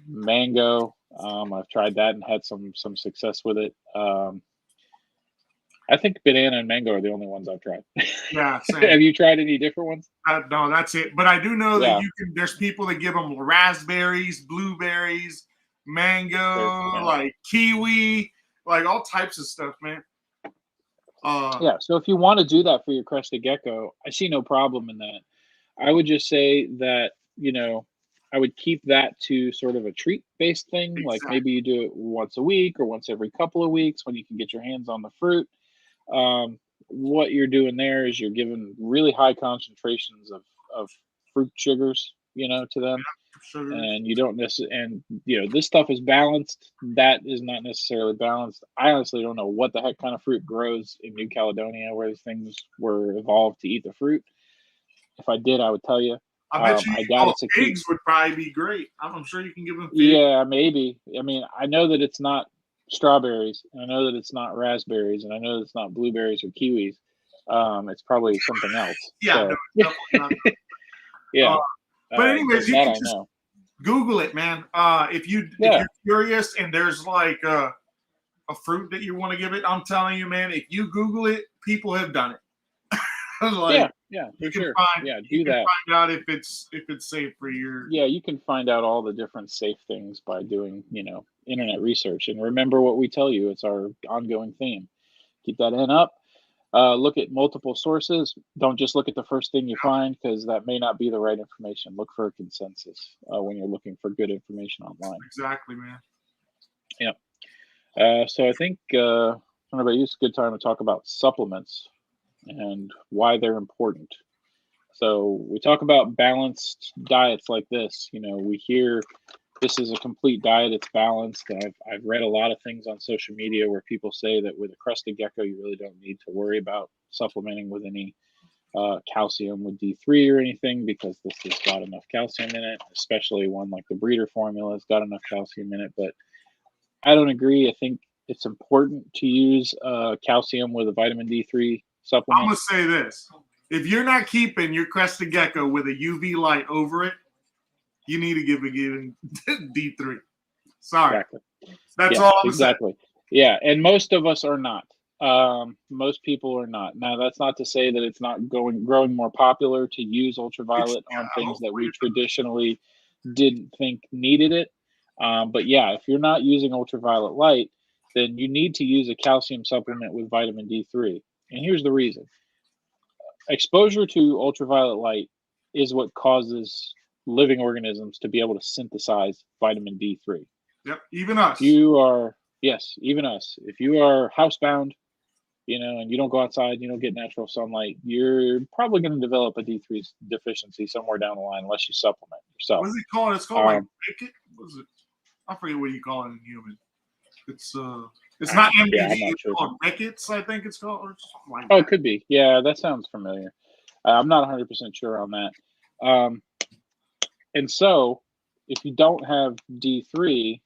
A: mango. I've tried that and had some success with it. I think banana and mango are the only ones I've tried.
B: Yeah.
A: Have you tried any different ones?
B: No, that's it. But I do know that there's people that give them raspberries, blueberries, mango, like kiwi, like all types of stuff, man.
A: So if you want to do that for your crested gecko, I see no problem in that. I would just say that, I would keep that to sort of a treat-based thing. Exactly. Like maybe you do it once a week or once every couple of weeks when you can get your hands on the fruit. What you're doing there is you're giving really high concentrations of fruit sugars, to them.
B: Sugar.
A: And you don't necessarily, and this stuff is balanced. That is not necessarily balanced. I honestly don't know what the heck kind of fruit grows in New Caledonia where these things were evolved to eat the fruit. If I did, I would tell you.
B: I bet you figs would probably be great. I'm sure you can give them figs.
A: Yeah, maybe. I mean, I know that it's not strawberries. And I know that it's not raspberries. And I know that it's not blueberries or kiwis. It's probably something else.
B: Yeah.
A: So.
B: No, definitely not.
A: Yeah.
B: But anyways, you can just Google it, man. If you're curious and there's like a fruit that you want to give it, I'm telling you, man, if you Google it, people have done it.
A: Yeah, for
B: You can
A: sure.
B: find
A: Yeah,
B: you
A: do
B: can
A: that.
B: find out if it's safe for your.
A: Yeah, you can find out all the different safe things by doing, internet research. And remember what we tell you, it's our ongoing theme. Keep that end up. Look at multiple sources. Don't just look at the first thing you find because that may not be the right information. Look for a consensus when you're looking for good information online.
B: Exactly, man.
A: Yeah. So I think, I don't know about you, it's a good time to talk about supplements and why they're important. So we talk about balanced diets like this. We hear this is a complete diet, it's balanced. I've read a lot of things on social media where people say that with a crested gecko, you really don't need to worry about supplementing with any calcium with D3 or anything because this has got enough calcium in it, especially one like the breeder formula has got enough calcium in it. But I don't agree. I think it's important to use calcium with a vitamin D3
B: I'm
A: supplement.
B: gonna say this: if you're not keeping your crested gecko with a UV light over it, you need to give it D3. Sorry,
A: Exactly.
B: that's
A: Yeah,
B: all I'm
A: exactly. Yeah, and most of us are not. Most people are not. Now, that's not to say that it's not growing more popular to use ultraviolet on things that we traditionally didn't think needed it. But yeah, if you're not using ultraviolet light, then you need to use a calcium supplement with vitamin D3. And here's the reason: exposure to ultraviolet light is what causes living organisms to be able to synthesize vitamin D3.
B: Yep, even us.
A: You are, yes, even us. If you are housebound, and you don't go outside, you don't get natural sunlight, you're probably going to develop a D3 deficiency somewhere down the line unless you supplement yourself.
B: What's it called? It's called like Ricket. What is it? I forget what you call it in human. It's not MBD.
A: Yeah, I'm not
B: it's
A: sure.
B: called Rickets, I think it's called. Or something like
A: Oh,
B: that.
A: it could be. Yeah, that sounds familiar. I'm not 100% sure on that. And so, if you don't have D3,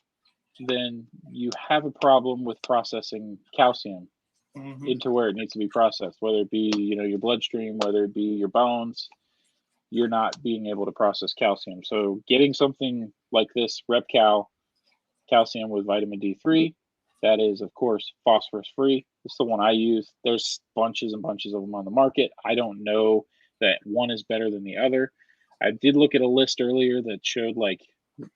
A: then you have a problem with processing calcium into where it needs to be processed, whether it be, your bloodstream, whether it be your bones, you're not being able to process calcium. So getting something like this Repcal calcium with vitamin D3, that is, of course, phosphorus free. It's the one I use. There's bunches and bunches of them on the market. I don't know that one is better than the other. I did look at a list earlier that showed like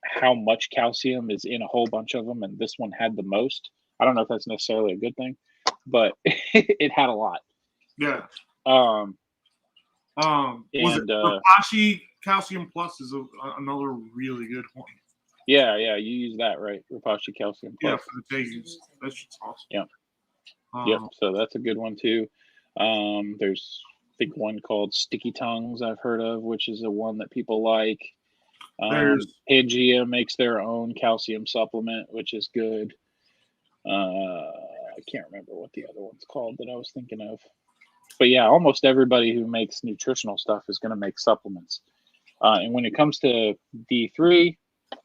A: how much calcium is in a whole bunch of them, and this one had the most. I don't know if that's necessarily a good thing, but it had a lot.
B: Yeah. Was it Repashy Calcium Plus is another really good one.
A: Yeah, you use that, right? Repashy Calcium Plus.
B: Yeah, for the Vegas. That shit's awesome.
A: Yeah. Yep. So that's a good one too. There's I think one called Sticky Tongues I've heard of, which is a one that people like. Pangea makes their own calcium supplement, which is good. I can't remember what the other one's called that I was thinking of. But yeah, almost everybody who makes nutritional stuff is going to make supplements. And when it comes to D3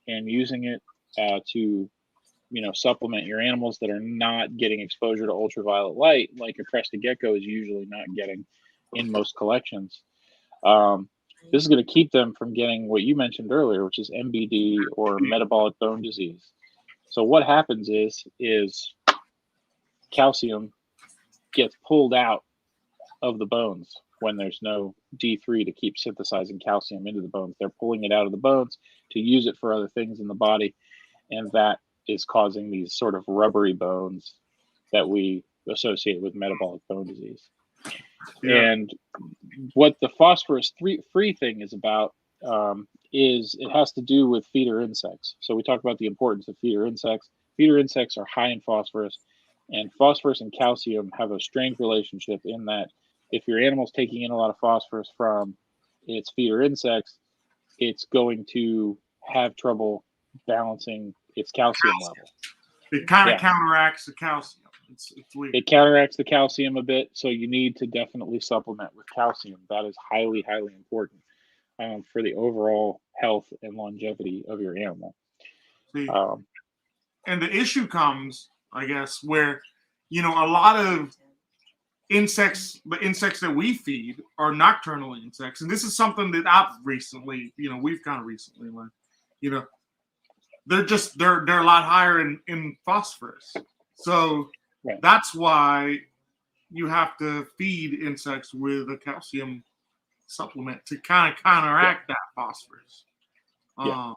A: and using it to, supplement your animals that are not getting exposure to ultraviolet light, like a crested gecko is usually not getting in most collections, this is going to keep them from getting what you mentioned earlier, which is MBD or metabolic bone disease. So what happens is calcium gets pulled out of the bones when there's no D3 to keep synthesizing calcium into the bones. They're pulling it out of the bones to use it for other things in the body, and that is causing these sort of rubbery bones that we associate with metabolic bone disease. Yeah. And what the phosphorus free thing is about is it has to do with feeder insects. So we talk about the importance of feeder insects. Feeder insects are high in phosphorus, and phosphorus and calcium have a strange relationship in that if your animal's taking in a lot of phosphorus from its feeder insects, it's going to have trouble balancing its calcium level.
B: It kind of counteracts the calcium. It's weird.
A: It counteracts the calcium a bit, so you need to definitely supplement with calcium. That is highly, highly important for the overall health and longevity of your animal.
B: See, and the issue comes, I guess, where, a lot of the insects that we feed are nocturnal insects. And this is something that I've recently, we've kind of recently learned, they're a lot higher in phosphorus. So that's why you have to feed insects with a calcium supplement to kind of counteract that phosphorus.
A: Yeah.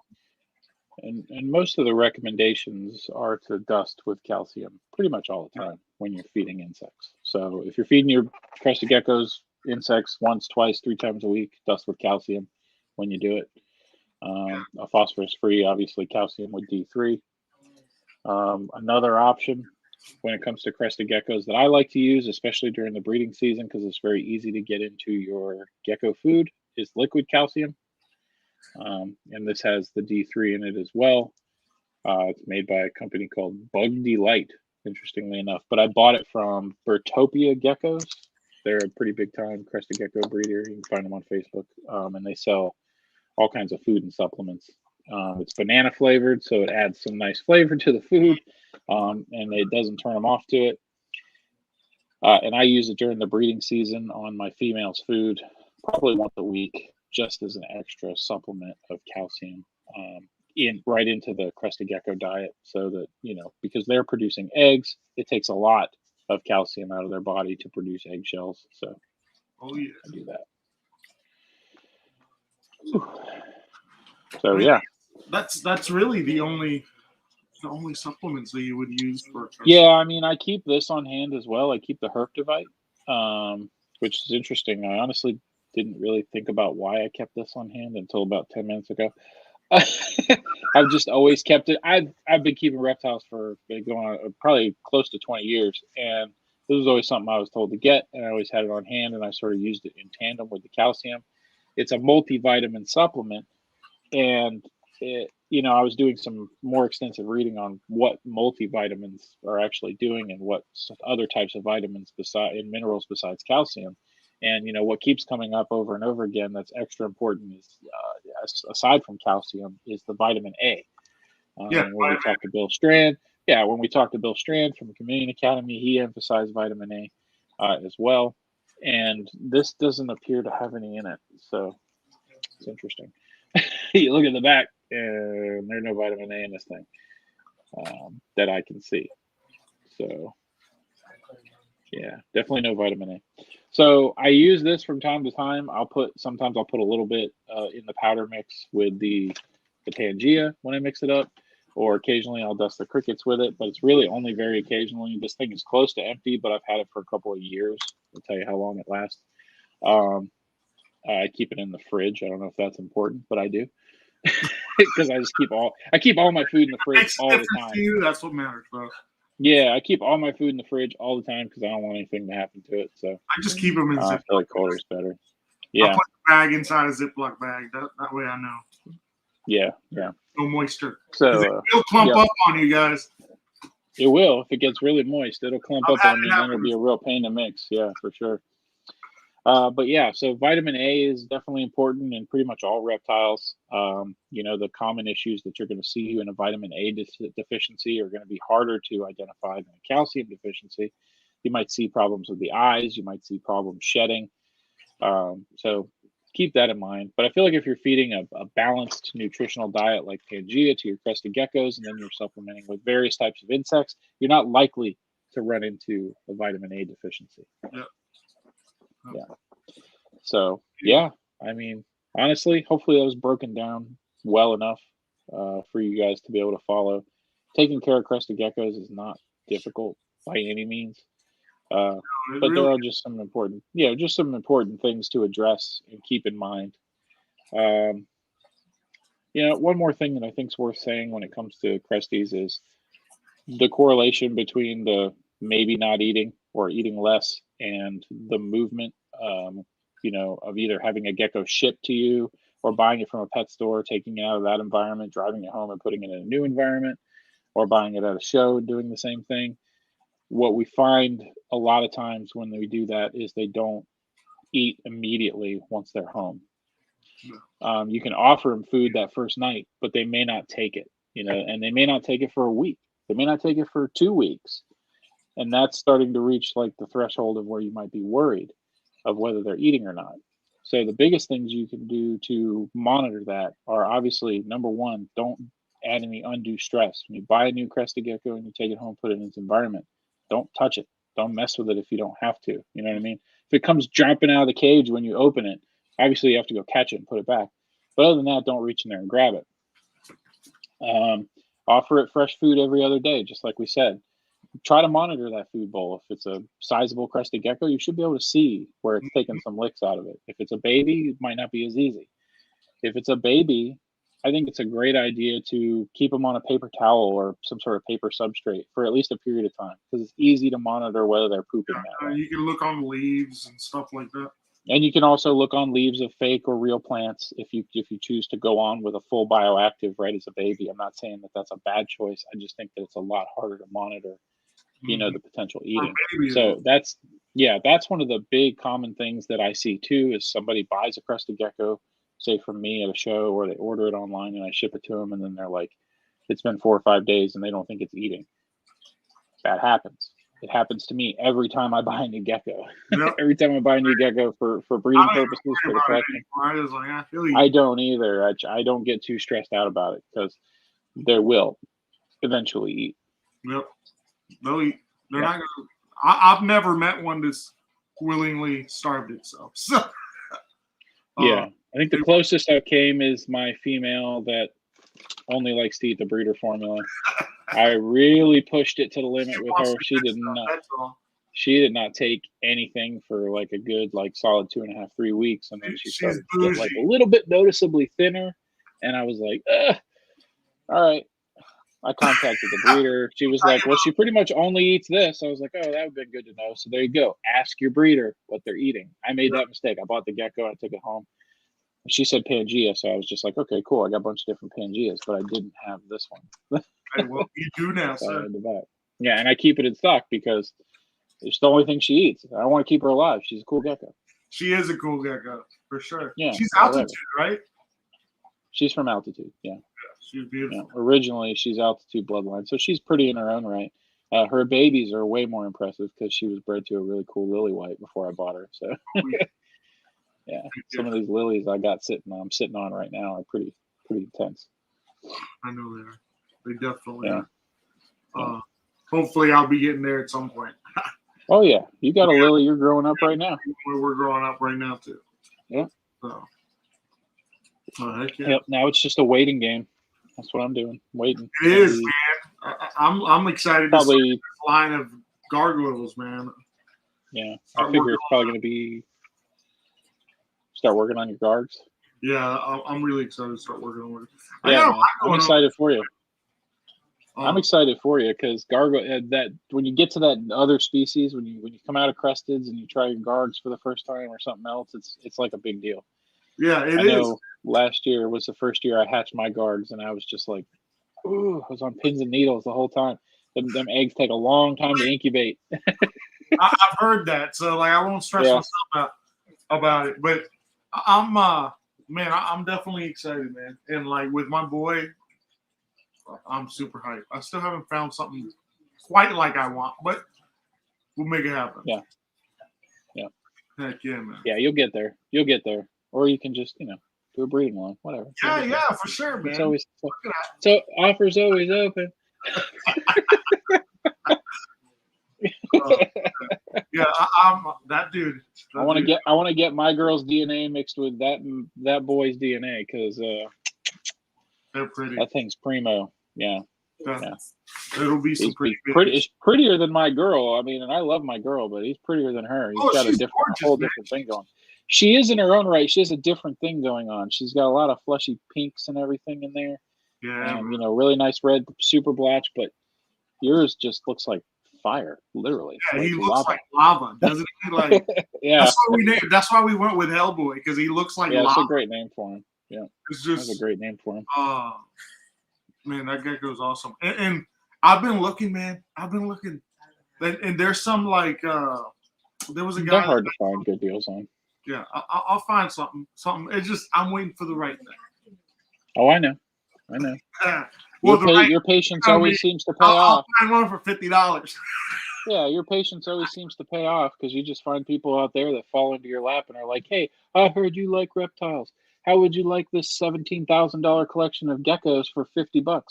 A: And most of the recommendations are to dust with calcium pretty much all the time when you're feeding insects. So if you're feeding your crested geckos insects once, twice, 3 times a week, dust with calcium when you do it. A phosphorus-free, obviously, calcium with D3. Another option when it comes to crested geckos that I like to use, especially during the breeding season, because it's very easy to get into your gecko food, is liquid calcium. And this has the D3 in it as well. It's made by a company called Bug Delight, interestingly enough. But I bought it from Birdtopia Geckos. They're a pretty big time crested gecko breeder. You can find them on Facebook. And they sell all kinds of food and supplements. It's banana flavored, so it adds some nice flavor to the food, and it doesn't turn them off to it. And I use it during the breeding season on my female's food, probably once a week, just as an extra supplement of calcium right into the crested gecko diet, so that, because they're producing eggs, it takes a lot of calcium out of their body to produce eggshells. So I do that. So yeah,
B: that's really the only supplements that you would use for.
A: Yeah, I mean, I keep this on hand as well. I keep the Herptivite, which is interesting. I honestly didn't really think about why I kept this on hand until about 10 minutes ago. I've just always kept it. I've been keeping reptiles for going on probably close to 20 years, and this was always something I was told to get, and I always had it on hand, and I sort of used it in tandem with the calcium. It's a multivitamin supplement, and I was doing some more extensive reading on what multivitamins are actually doing and what other types of vitamins and minerals besides calcium. And, what keeps coming up over and over again that's extra important is, aside from calcium, is the vitamin A. When we talked to Bill Strand, from the Chameleon Academy, he emphasized vitamin A as well. And this doesn't appear to have any in it. So it's interesting. You look at the back, and there's no vitamin A in this thing that I can see. So, yeah, definitely no vitamin A. So I use this from time to time. Sometimes I'll put a little bit in the powder mix with the Pangea when I mix it up, or occasionally I'll dust the crickets with it, but it's really only very occasionally. This thing is close to empty, but I've had it for a couple of years. I'll tell you how long it lasts. I keep it in the fridge. I don't know if that's important, but I do. Because I keep all my food in the fridge all the time.
B: To you, that's what matters, bro.
A: Yeah, I keep all my food in the fridge all the time because I don't want anything to happen to it. So
B: I just keep them in
A: I feel like colder is better. Yeah,
B: I'll put the bag inside a Ziploc bag. That way I know.
A: Yeah.
B: No moisture.
A: So
B: it'll clump up on you guys.
A: It will. If it gets really moist, it'll clump up on you, and then it'll be a real pain to mix. Yeah, for sure. But yeah, so vitamin A is definitely important in pretty much all reptiles. The common issues that you're going to see in a vitamin A deficiency are going to be harder to identify than a calcium deficiency. You might see problems with the eyes. You might see problems shedding. So keep that in mind. But I feel like if you're feeding a balanced nutritional diet like Pangea to your crested geckos, and then you're supplementing with various types of insects, you're not likely to run into a vitamin A deficiency. Yeah. So, yeah, I mean, honestly, hopefully that was broken down well enough for you guys to be able to follow. Taking care of crested geckos is not difficult by any means. But there are just some important things to address and keep in mind. One more thing that I think is worth saying when it comes to cresties is the correlation between the maybe not eating or eating less and the movement, of either having a gecko shipped to you or buying it from a pet store, taking it out of that environment, driving it home and putting it in a new environment, or buying it at a show, doing the same thing. What we find a lot of times when we do that is they don't eat immediately once they're home. You can offer them food that first night, but they may not take it, and they may not take it for a week. They may not take it for 2 weeks. And that's starting to reach like the threshold of where you might be worried of whether they're eating or not. So the biggest things you can do to monitor that are obviously, number one, don't add any undue stress. When you buy a new crested gecko and you take it home, put it in its environment, don't touch it. Don't mess with it if you don't have to. You know what I mean? If it comes jumping out of the cage when you open it, Obviously, you have to go catch it and put it back. But other than that, don't reach in there and grab it. Offer it fresh food every other day, just like we said. Try to monitor that food bowl. If it's a sizable crested gecko, you should be able to see where it's taking some licks out of it. If it's a baby, it might not be as easy. If it's a baby, I think it's a great idea to keep them on a paper towel or some sort of paper substrate for at least a period of time, because it's easy to monitor whether they're pooping that way.
B: You can look on leaves and stuff like that.
A: And you can also look on leaves of fake or real plants if you choose to go on with a full bioactive right as a baby. I'm not saying that that's a bad choice. I just think that it's a lot harder to monitor, the potential eating. So that's one of the big common things that I see too, is somebody buys a crested gecko, say from me at a show, or they order it online and I ship it to them, and then they're like, it's been 4 or 5 days and they don't think it's eating. That happens. It happens to me every time I buy a new gecko. Yep. Every time I buy a new gecko for breeding purposes, for the collection. I don't either. I don't get too stressed out about it, because they will eventually eat.
B: Yep. They'll eat. They're not gonna. I've never met one that's willingly starved itself. So,
A: yeah, I think the closest I came is my female that only likes to eat the breeder formula. I really pushed it to the limit with her. She did not take anything for like a good, solid 2.5, 3 weeks. And then she started to get a little bit noticeably thinner. And I was like, all right. I contacted the breeder. She was like, well, she pretty much only eats this. I was like, oh, that would be good to know. So there you go. Ask your breeder what they're eating. I made that mistake. I bought the gecko. I took it home. She said Pangea, so I was just like, okay, cool. I got a bunch of different Pangeas, but I didn't have this one.
B: Well, you do now, sir.
A: Yeah, and I keep it in stock because it's the only thing she eats. I want to keep her alive. She's a cool gecko.
B: She is a cool gecko, for sure.
A: Yeah,
B: she's altitude, right?
A: She's from altitude, yeah.
B: She's beautiful.
A: Yeah, originally, she's altitude bloodline, so she's pretty in her own right. Her babies are way more impressive because she was bred to a really cool lily white before I bought her, so... Yeah, some of these lilies I'm sitting on right now are pretty intense.
B: I know they are. They definitely are. Hopefully, I'll be getting there at some point.
A: Oh yeah, you got a lily. You're growing up right now.
B: We're growing up right now too.
A: Yeah.
B: So.
A: Yep. Now it's just a waiting game. That's what I'm doing. Waiting.
B: It is, man. I'm excited to see this line of gargoyles, man.
A: Yeah, I figure it's probably going to be. Start working on your gargs.
B: Yeah, I'm really excited to start working on it.
A: Yeah, I'm excited for you. I'm excited for you because gargoyle that when you get to that other species, when you come out of cresteds and you try your gargs for the first time or something else, it's like a big deal.
B: Yeah, I
A: know last year was the first year I hatched my gargs, and I was just like, ooh, I was on pins and needles the whole time. Them eggs take a long time to incubate.
B: I've heard that, so I won't stress myself about it, but. I'm definitely excited, man. And with my boy, I'm super hyped. I still haven't found something quite like I want, but we'll make it happen.
A: Yeah. Yeah.
B: Heck yeah, man.
A: Yeah, you'll get there. Or you can just, do a breeding line, whatever.
B: Yeah, for sure, man.
A: It's always so offer's always open.
B: Yeah, I'm that dude.
A: I want to get my girl's DNA mixed with that boy's DNA because
B: they're pretty.
A: That thing's primo. Yeah.
B: It'll be some pretty.
A: It's prettier than my girl. I mean, and I love my girl, but he's prettier than her. He's got a whole different thing going. She is in her own right. She has a different thing going on. She's got a lot of fleshy pinks and everything in there.
B: Yeah.
A: And really nice red super blotch, but yours just looks like fire, literally.
B: Yeah, he looks like lava, doesn't he?
A: Yeah.
B: That's why we went with Hellboy, because he looks like lava.
A: Yeah, that's a great name for him. Yeah, that's a great name for him.
B: Man, that gecko's awesome. And I've been looking, man. And there's some there was a guy.
A: They're hard to find good deals on.
B: Yeah, I'll find something. It's just I'm waiting for the right thing.
A: Oh, I know. Well, your patience always seems to pay off.
B: I'll find one for $50.
A: Yeah, your patience always seems to pay off because you just find people out there that fall into your lap and are like, "Hey, I heard you like reptiles. How would you like this $17,000 collection of geckos for $50?"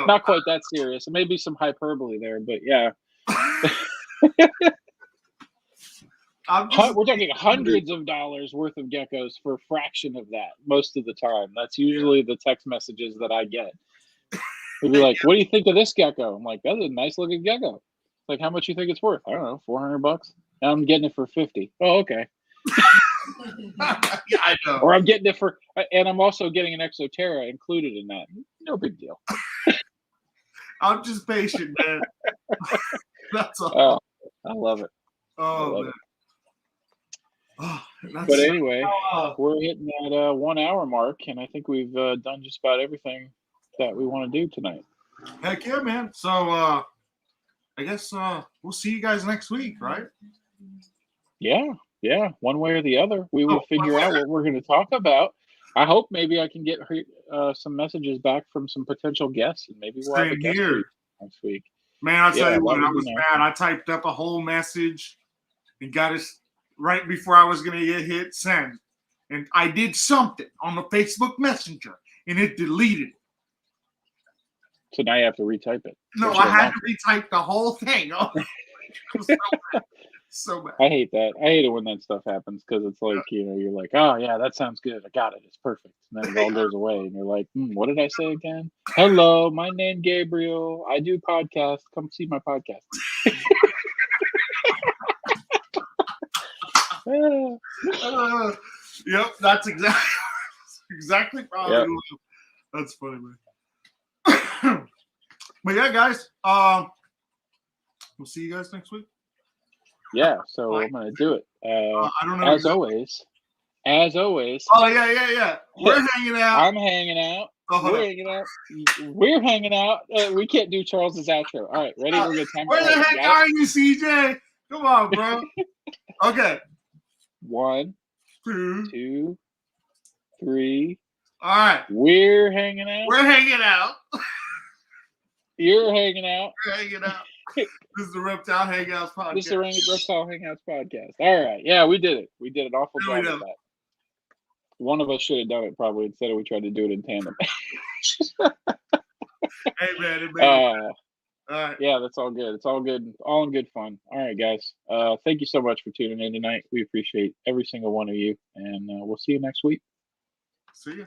A: Not quite that serious. There may be some hyperbole there, but yeah. We're talking hundreds of dollars worth of geckos for a fraction of that most of the time. That's usually the text messages that I get. They'll be like, "What do you think of this gecko?" I'm like, "That's a nice looking gecko." Like, how much you think it's worth? I don't know, $400. Now I'm getting it for $50. Oh, okay.
B: Yeah, I know.
A: Or I'm getting it for, and I'm also getting an Exoterra included in that. No big deal.
B: I'm just patient, man. That's all.
A: Oh, I love it.
B: Oh, man. Oh,
A: but anyway, we're hitting that 1 hour mark, and I think we've done just about everything that we want to do tonight.
B: Heck yeah, man. So I guess we'll see you guys next week, right?
A: Yeah. One way or the other, we will figure out what we're going to talk about. I hope maybe I can get some messages back from some potential guests, and maybe we'll have a guest next week.
B: Man, I'll tell you what, I was mad. I typed up a whole message and got it right before I was going to hit send. And I did something on the Facebook Messenger, and it deleted it.
A: So now you have to retype it.
B: No, I had to retype the whole thing. Oh, so bad.
A: I hate that. I hate it when that stuff happens because it's like, you're like, oh, yeah, that sounds good. I got it. It's perfect. And then it all goes away. And you're like, what did I say again? Hello, my name Gabriel. I do podcasts. Come see my podcast.
B: Yep, that's exactly probably. Yep. That's funny, man. But yeah, guys, we'll see you guys next week.
A: Yeah, so I'm gonna do it.
B: I don't know.
A: As always.
B: Oh yeah. We're hanging out.
A: I'm hanging out. We're hanging out. We can't do Charles's outro. All right, ready? We're gonna time.
B: Where the heck are you, CJ? Come on, bro. Okay.
A: 1, 2, 3.
B: All right.
A: We're hanging out.
B: We're hanging out.
A: You're hanging out.
B: We're hanging out. This is the Reptile Hangouts podcast.
A: This is the Reptile Hangouts podcast. All right. Yeah, we did it. We did an awful job with that. One of us should have done it probably instead of we tried to do it in tandem.
B: Hey, man.
A: All right. Yeah, that's all good. It's all good. All in good fun. All right, guys. Thank you so much for tuning in tonight. We appreciate every single one of you. And we'll see you next week.
B: See you.